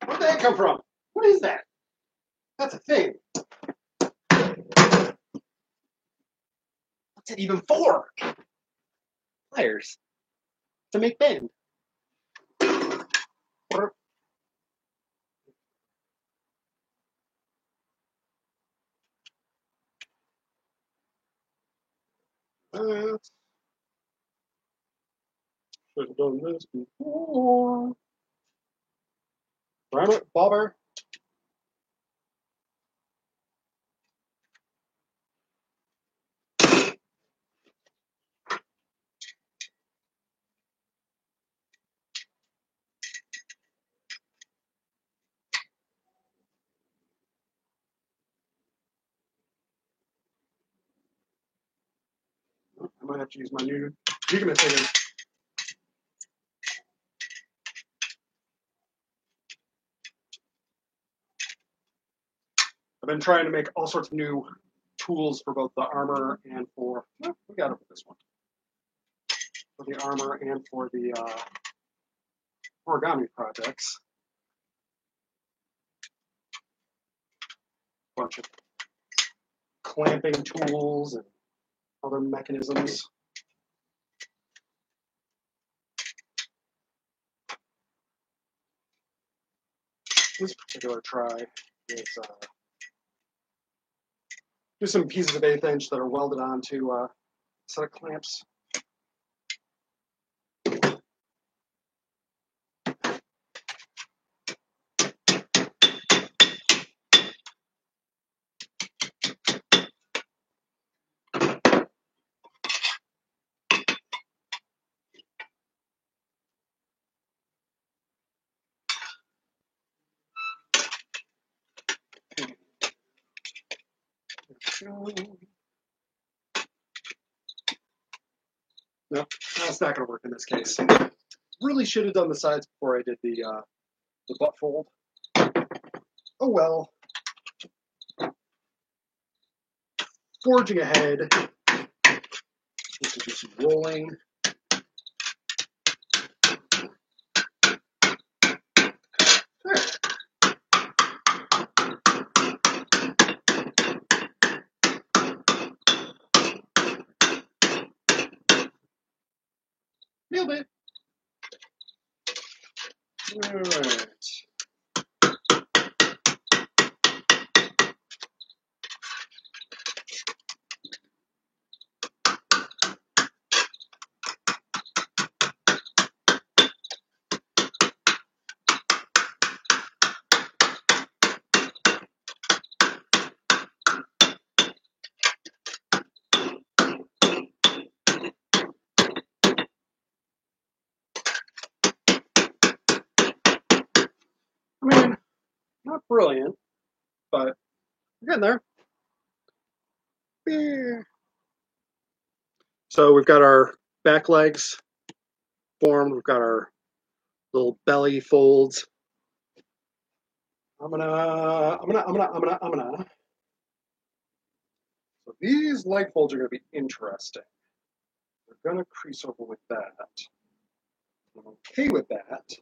Where'd that come from? What is that? That's a thing. What's it even for? Pliers. To make bend. Should have done this before. Ram it, bobber. I might have to use my new Gigament again. I've been trying to make all sorts of new tools for both the armor and for, we got it for this one. For the armor and for the origami projects. Bunch of clamping tools and other mechanisms. this particular try is just some pieces of 1/8 inch that are welded onto a set of clamps. No, that's not going to work in this case. Really should have done the sides before I did the butt fold. Oh well. Forging ahead. Just do some rolling. Nailed it. All right. I mean, not brilliant, but we're getting there. Yeah. So we've got our back legs formed. We've got our little belly folds. I'm gonna. So these leg folds are gonna be interesting. We're gonna crease over with that. I'm okay with that.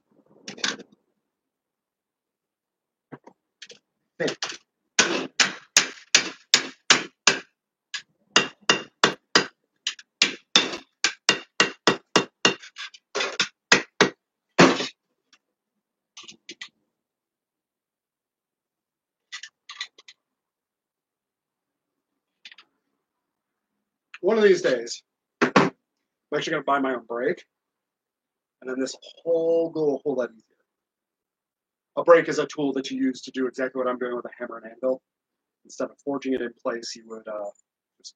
One of these days, I'm actually going to buy my own brake, and then this whole go a whole lot easier. A brake is a tool that you use to do exactly what I'm doing with a hammer and anvil. Instead of forging it in place, you would just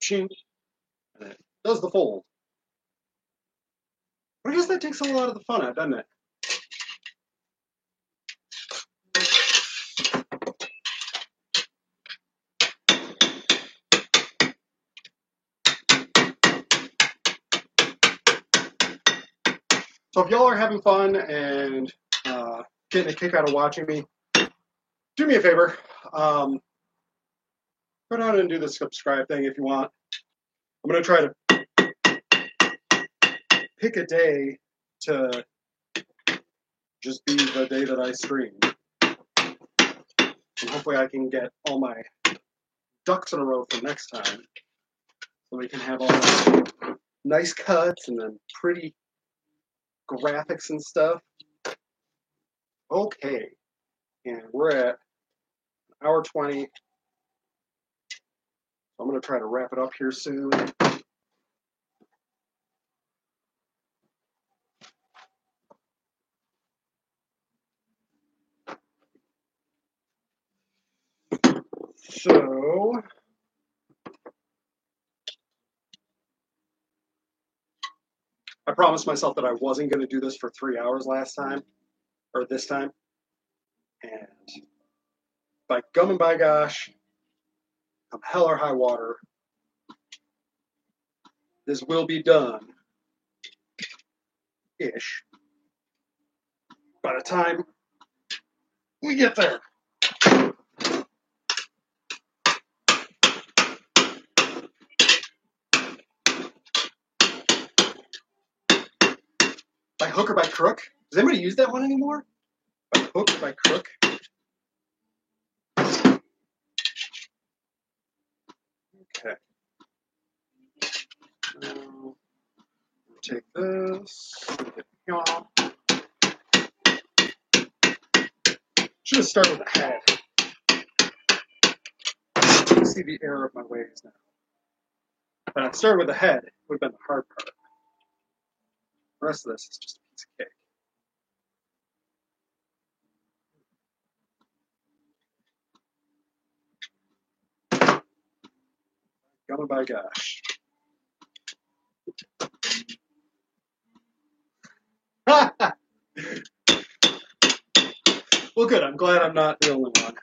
chink, and it does the fold. But I guess that takes a lot of the fun out, doesn't it? So if y'all are having fun and getting a kick out of watching me, do me a favor. Go down and do the subscribe thing if you want. I'm going to try to pick a day to just be the day that I stream. And hopefully I can get all my ducks in a row for next time. So we can have all the nice cuts and then pretty graphics and stuff. Okay. And we're at 1:20. I'm going to try to wrap it up here soon. So, I promised myself that I wasn't going to do this for 3 hours last time, or this time. And by gum and by gosh, come hell or high water, this will be done. Ish. By the time we get there. By hook or by crook? Does anybody use that one anymore? By hook or by crook? Okay. Now, take this. Should have started with the head. See the error of my ways now. But I started with the head, it would have been the hard part. The rest of this is just a piece of cake. Gonna by gosh. Well, good. I'm glad I'm not the only one.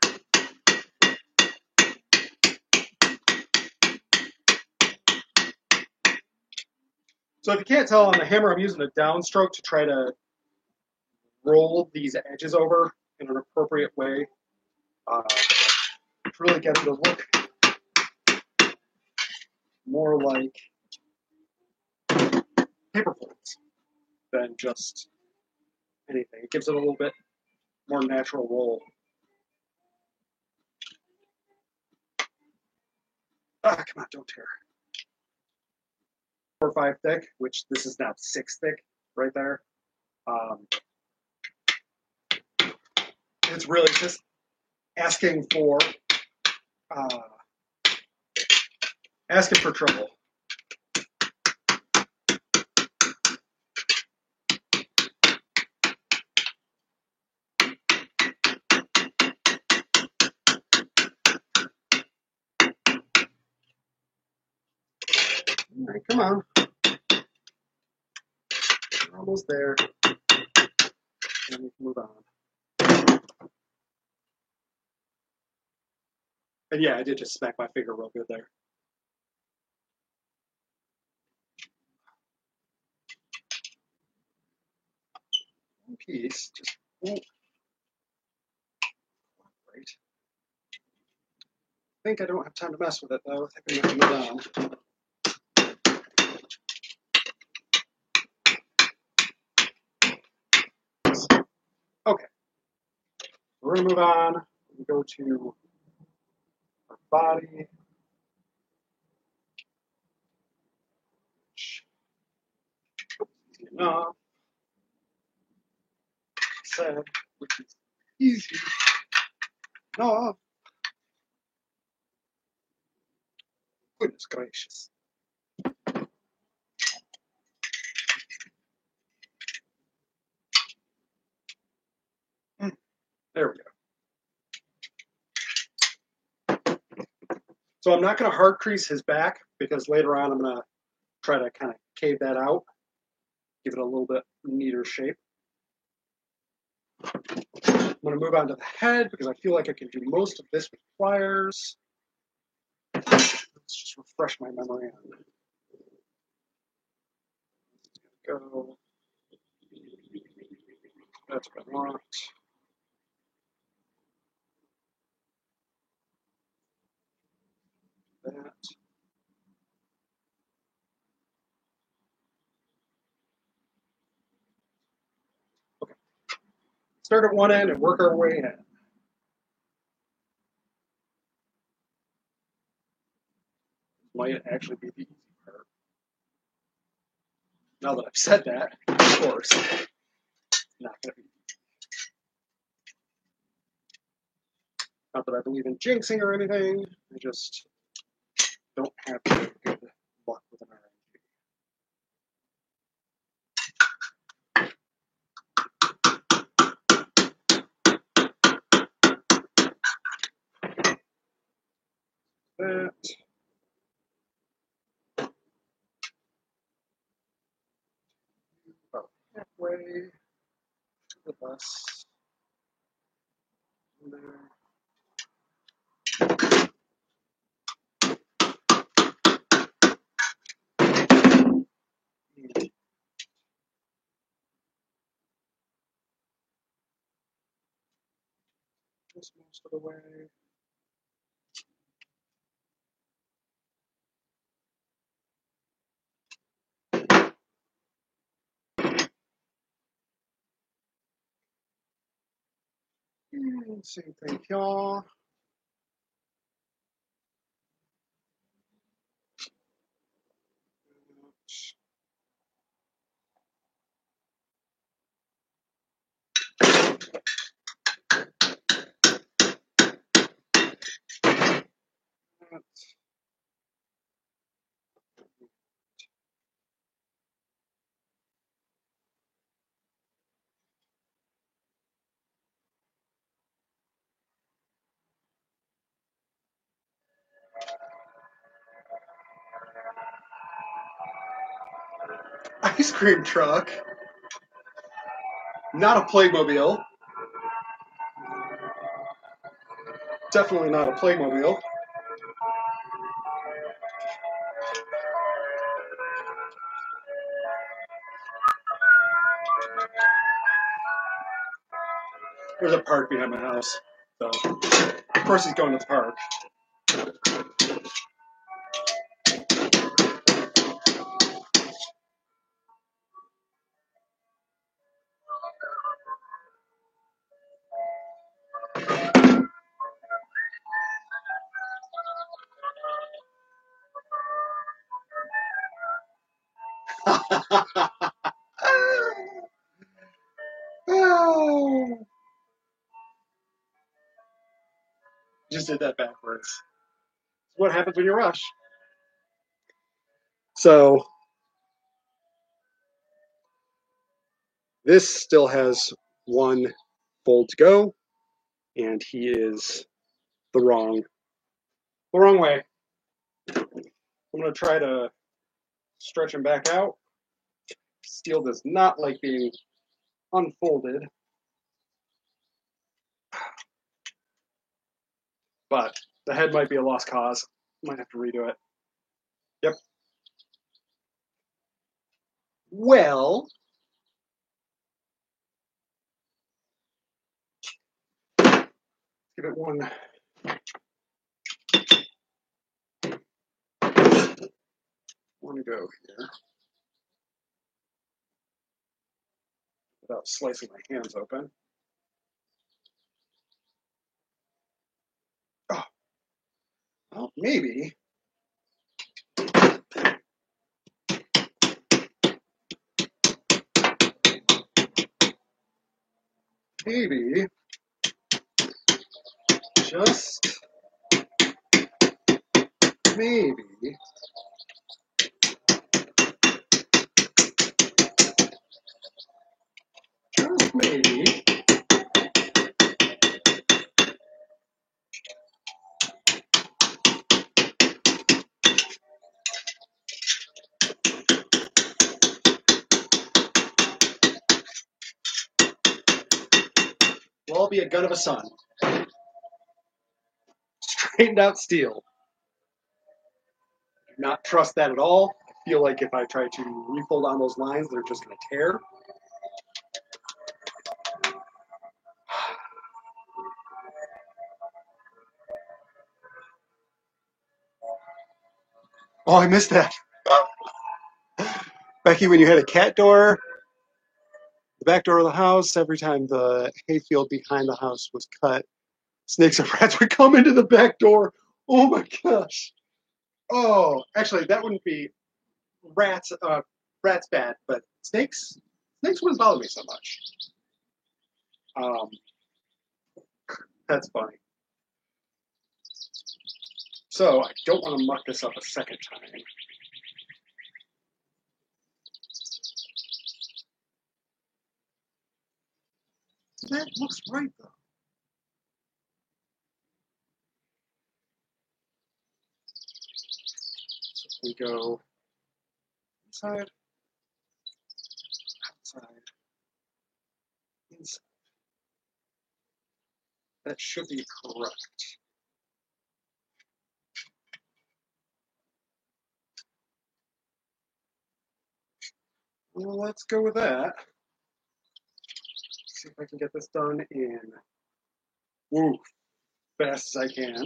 So if you can't tell on the hammer, I'm using a downstroke to try to roll these edges over in an appropriate way. To really get it to look more like paper plates than just anything. It gives it a little bit more natural roll. Ah, come on, don't tear. 4 or 5 thick, which this is now 6 thick right there. It's really just asking for trouble. All right, come on. We're almost there. And we can move on. And yeah, I did just smack my finger real good there. One piece just won't right. I think I don't have time to mess with it though. I think I'm gonna move on. Okay. We're gonna move on. We go to our body. Easy enough. Said, which is easy enough. Goodness gracious. There we go. So I'm not going to hard crease his back because later on I'm going to try to kind of cave that out, give it a little bit neater shape. I'm going to move on to the head because I feel like I can do most of this with pliers. Let's just refresh my memory on it. Go. That's what I want. That. Okay. Start at one end and work our way in. Might actually be the easy part. Now that I've said that, of course, it's not going to be. Not that I believe in jinxing or anything. I just don't have very good luck with an RNG. That. About halfway to the bus. In there. Just most of the way. And same thing here. Ice cream truck. Not a Playmobil. Definitely not a Playmobil. There's a park behind my house. So, of course he's going to the park. Just did that backwards. What happens when you rush? So this still has one fold to go, and he is the wrong way. I'm gonna try to stretch him back out. Steel does not like being unfolded, but the head might be a lost cause. Might have to redo it. Yep. Well, give it one. One go here without slicing my hands open. Oh, well, maybe. Maybe. Just maybe. Just maybe. Will be a gun of a son. Straightened out steel. Do not trust that at all. I feel like if I try to refold on those lines, they're just going to tear. Oh, I missed that. Becky, when you had a cat door, the back door of the house, every time the hayfield behind the house was cut, snakes and rats would come into the back door. Oh my gosh. Oh, actually, that wouldn't be rats. Rats bad, but snakes wouldn't bother me so much. That's funny. So I don't want to muck this up a second time. That looks right though. So if we go inside, outside, inside. That should be correct. Well, let's go with that. See if I can get this done in fast as I can.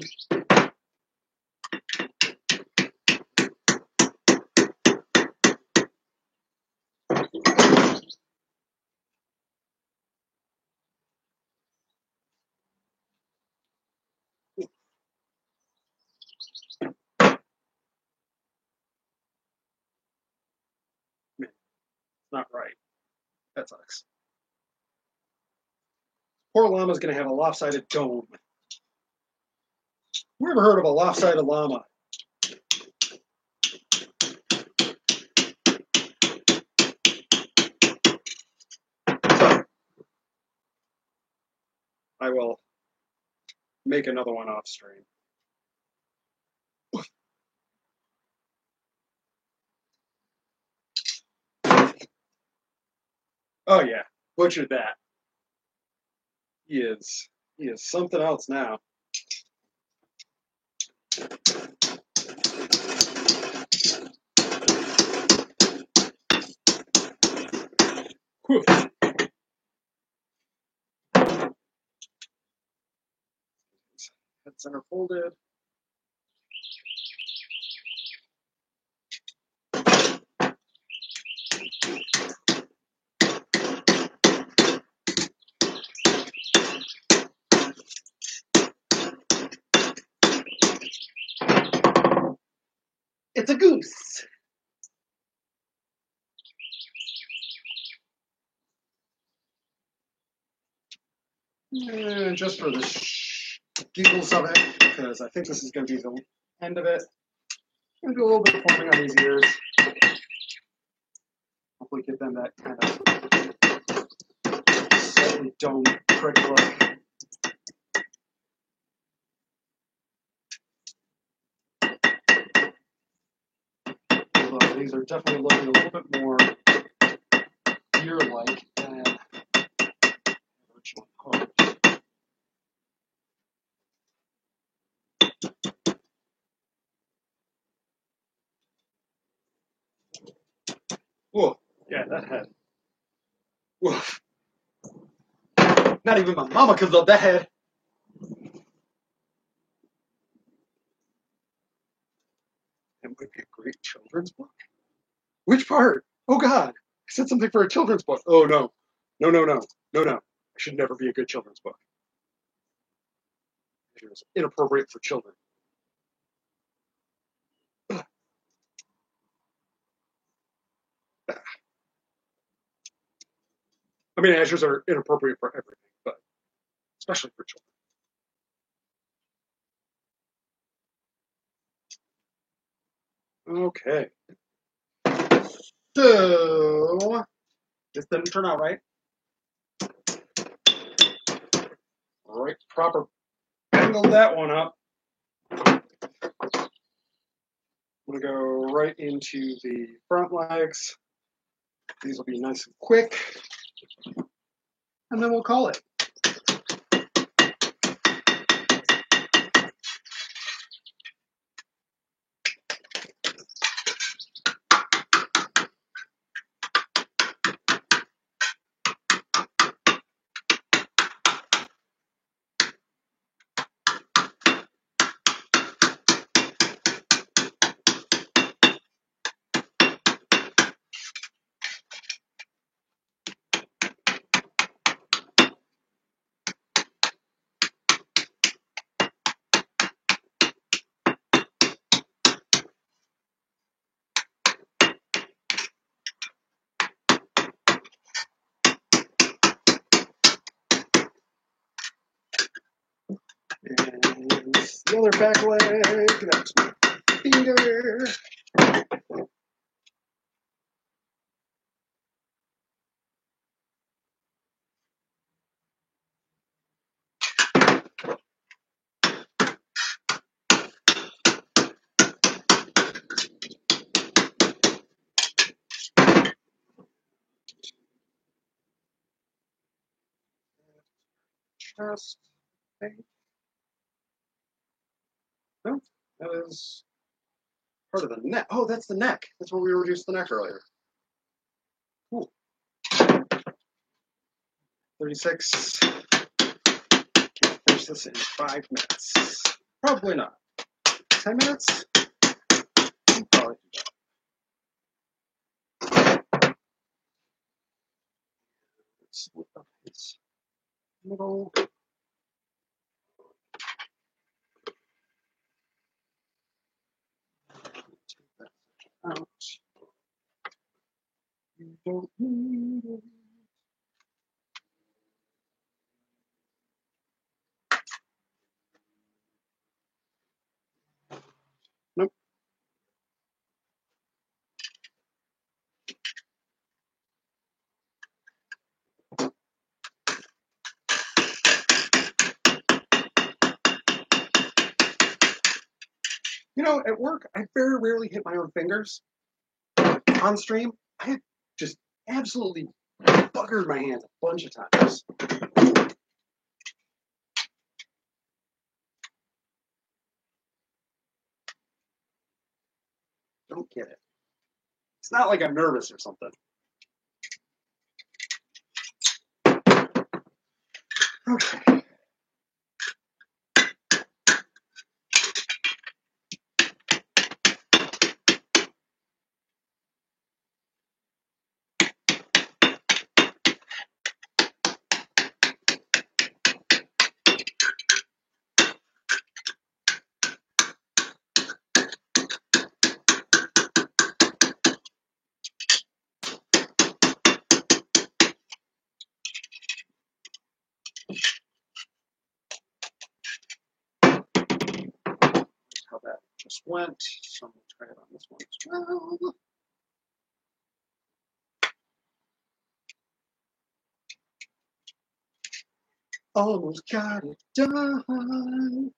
Man, it's not right. That sucks. Poor llama's gonna have a lopsided dome. You ever heard of a lopsided llama? I will make another one off stream. Oh yeah, butchered that. He is something else now. Whew. Head center folded. It's a goose. And just for the giggles of it, because I think this is going to be the end of it, I'm going to do a little bit of forming on these ears. Hopefully give them that kind of slightly domed prick look. Although these are definitely looking a little bit more ear-like than the original part. Whoa, yeah, that head. Woof. Not even my mama could love that head. It would be a great children's book. Which part? Oh God, I said something for a children's book. Oh no, no, no, no, no, no. I should never be a good children's book. It was inappropriate for children. I mean, Azures are inappropriate for everything, but especially for children. Okay. So, this didn't turn out right. Right, proper angled that one up. I'm going to go right into the front legs. These will be nice and quick. And then we'll call it. And the other back leg, that's my finger. Chest. Okay. No, that is part of the neck. Oh, that's the neck. That's where we reduced the neck earlier. Cool. 36. Can't finish this in 5 minutes. Probably not. 10 minutes? Probably do that. Split up his middle. Take that out. You don't need it. know, at work, I very rarely hit my own fingers on stream. I had just absolutely buggered my hands a bunch of times. Don't get it. It's not like I'm nervous or something. Okay. How that just went. So I'm going to try it on this one as well. Almost got it done,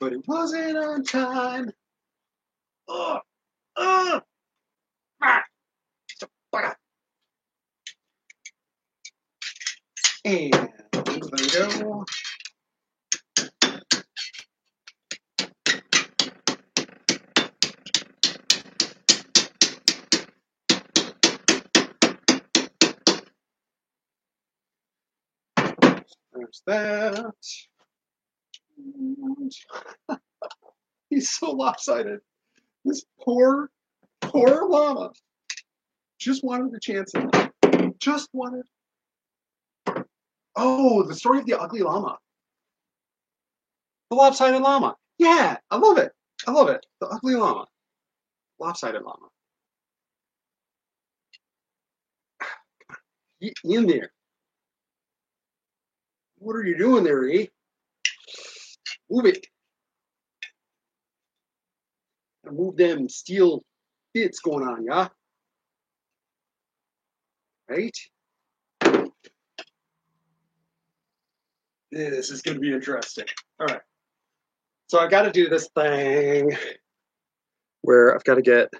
but it wasn't on time. Ugh, ugh, ah, and there we go. There's that. He's so lopsided. This poor llama just wanted a chance. Just wanted. Oh, the story of the ugly llama. The lopsided llama. Yeah, I love it. I love it. The ugly llama. Lopsided llama. In there. What are you doing there, eh? Move it. Move them steel bits going on, yeah? Right? This is going to be interesting. All right. So I got to do this thing where I've got to get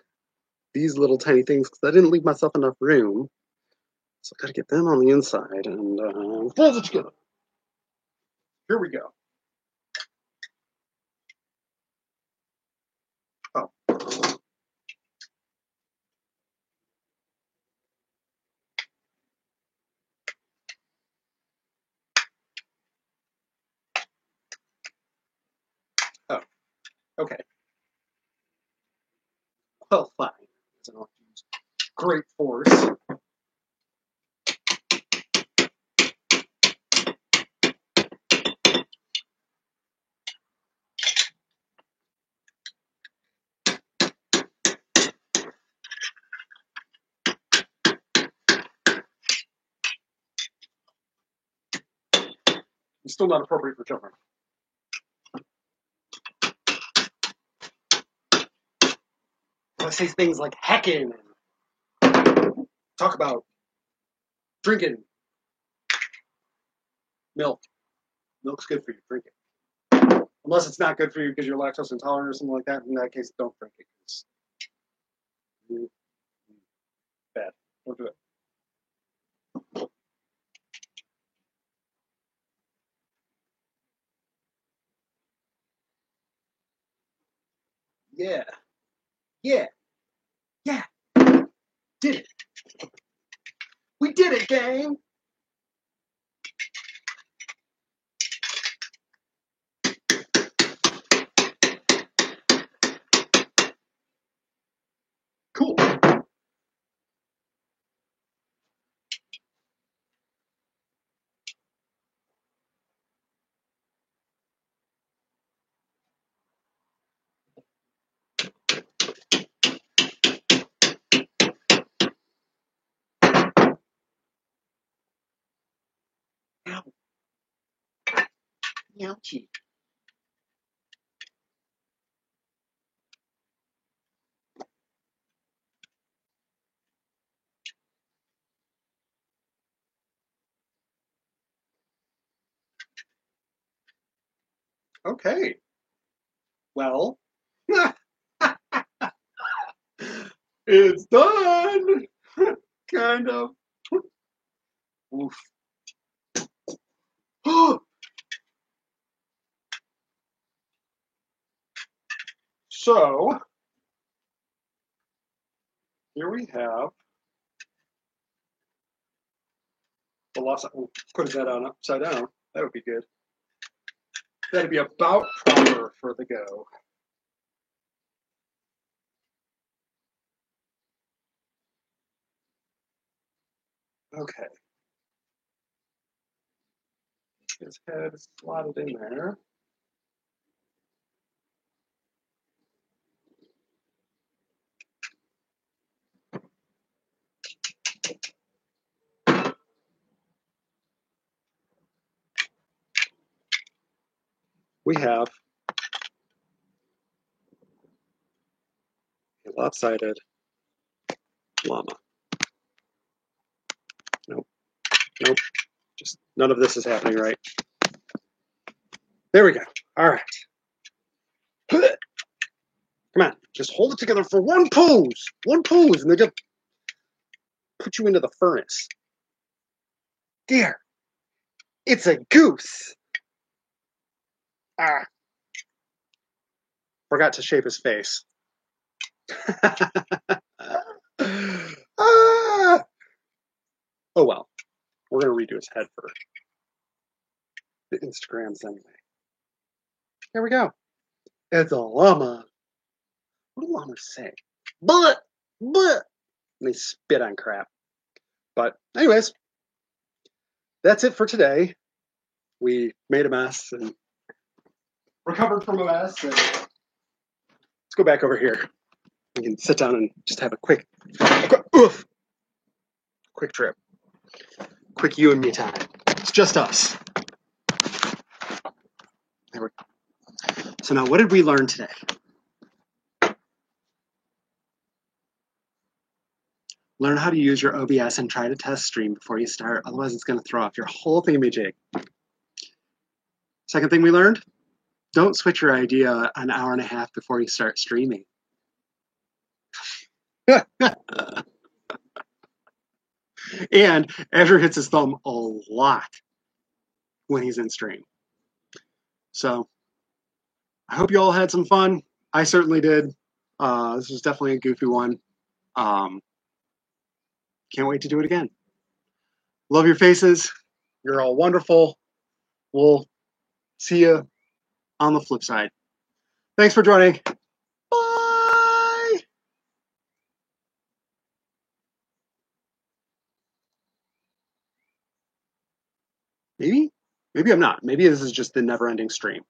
these little tiny things because I didn't leave myself enough room. So I got to get them on the inside and fold it together. Here we go. Oh. Oh. Okay. Well, fine. So I'll use great force. It's still not appropriate for children. I say things like heckin' and talk about drinking milk. Milk's good for you. Drink it. Unless it's not good for you because you're lactose intolerant or something like that. In that case, don't drink it. It's bad. Don't do it. Yeah. Yeah. Yeah. Did it. We did it, gang. Cool. Ow. Ouchie. Okay. Well, it's done. Kind of. Oof. So, here we have the loss. Put that on upside down. That would be good. That'd be about proper for the go. Okay. His head is slotted in there. We have a lopsided llama. Nope. Nope. Just none of this is happening right. There we go. All right. Come on. Just hold it together for one pose. One pose, and they're going to put you into the furnace. There. It's a goose. Ah. Forgot to shape his face. Ah. Oh well. We're going to redo his head for the Instagrams anyway. There we go. It's a llama. What do llamas say? But. And they spit on crap. But anyways, that's it for today. We made a mess and recovered from a mess. And let's go back over here. We can sit down and just have a quick trip. Quick you and me time. It's just us. There we go. So now what did we learn today? Learn how to use your OBS and try to test stream before you start. Otherwise, it's going to throw off your whole thingamajig. Second thing we learned, don't switch your idea an hour and a half before you start streaming. And Azure hits his thumb a lot when he's in stream. So I hope you all had some fun. I certainly did. This was definitely a goofy one. Can't wait to do it again. Love your faces. You're all wonderful. We'll see you on the flip side. Thanks for joining. Bye. Maybe I'm not. Maybe this is just the never-ending stream.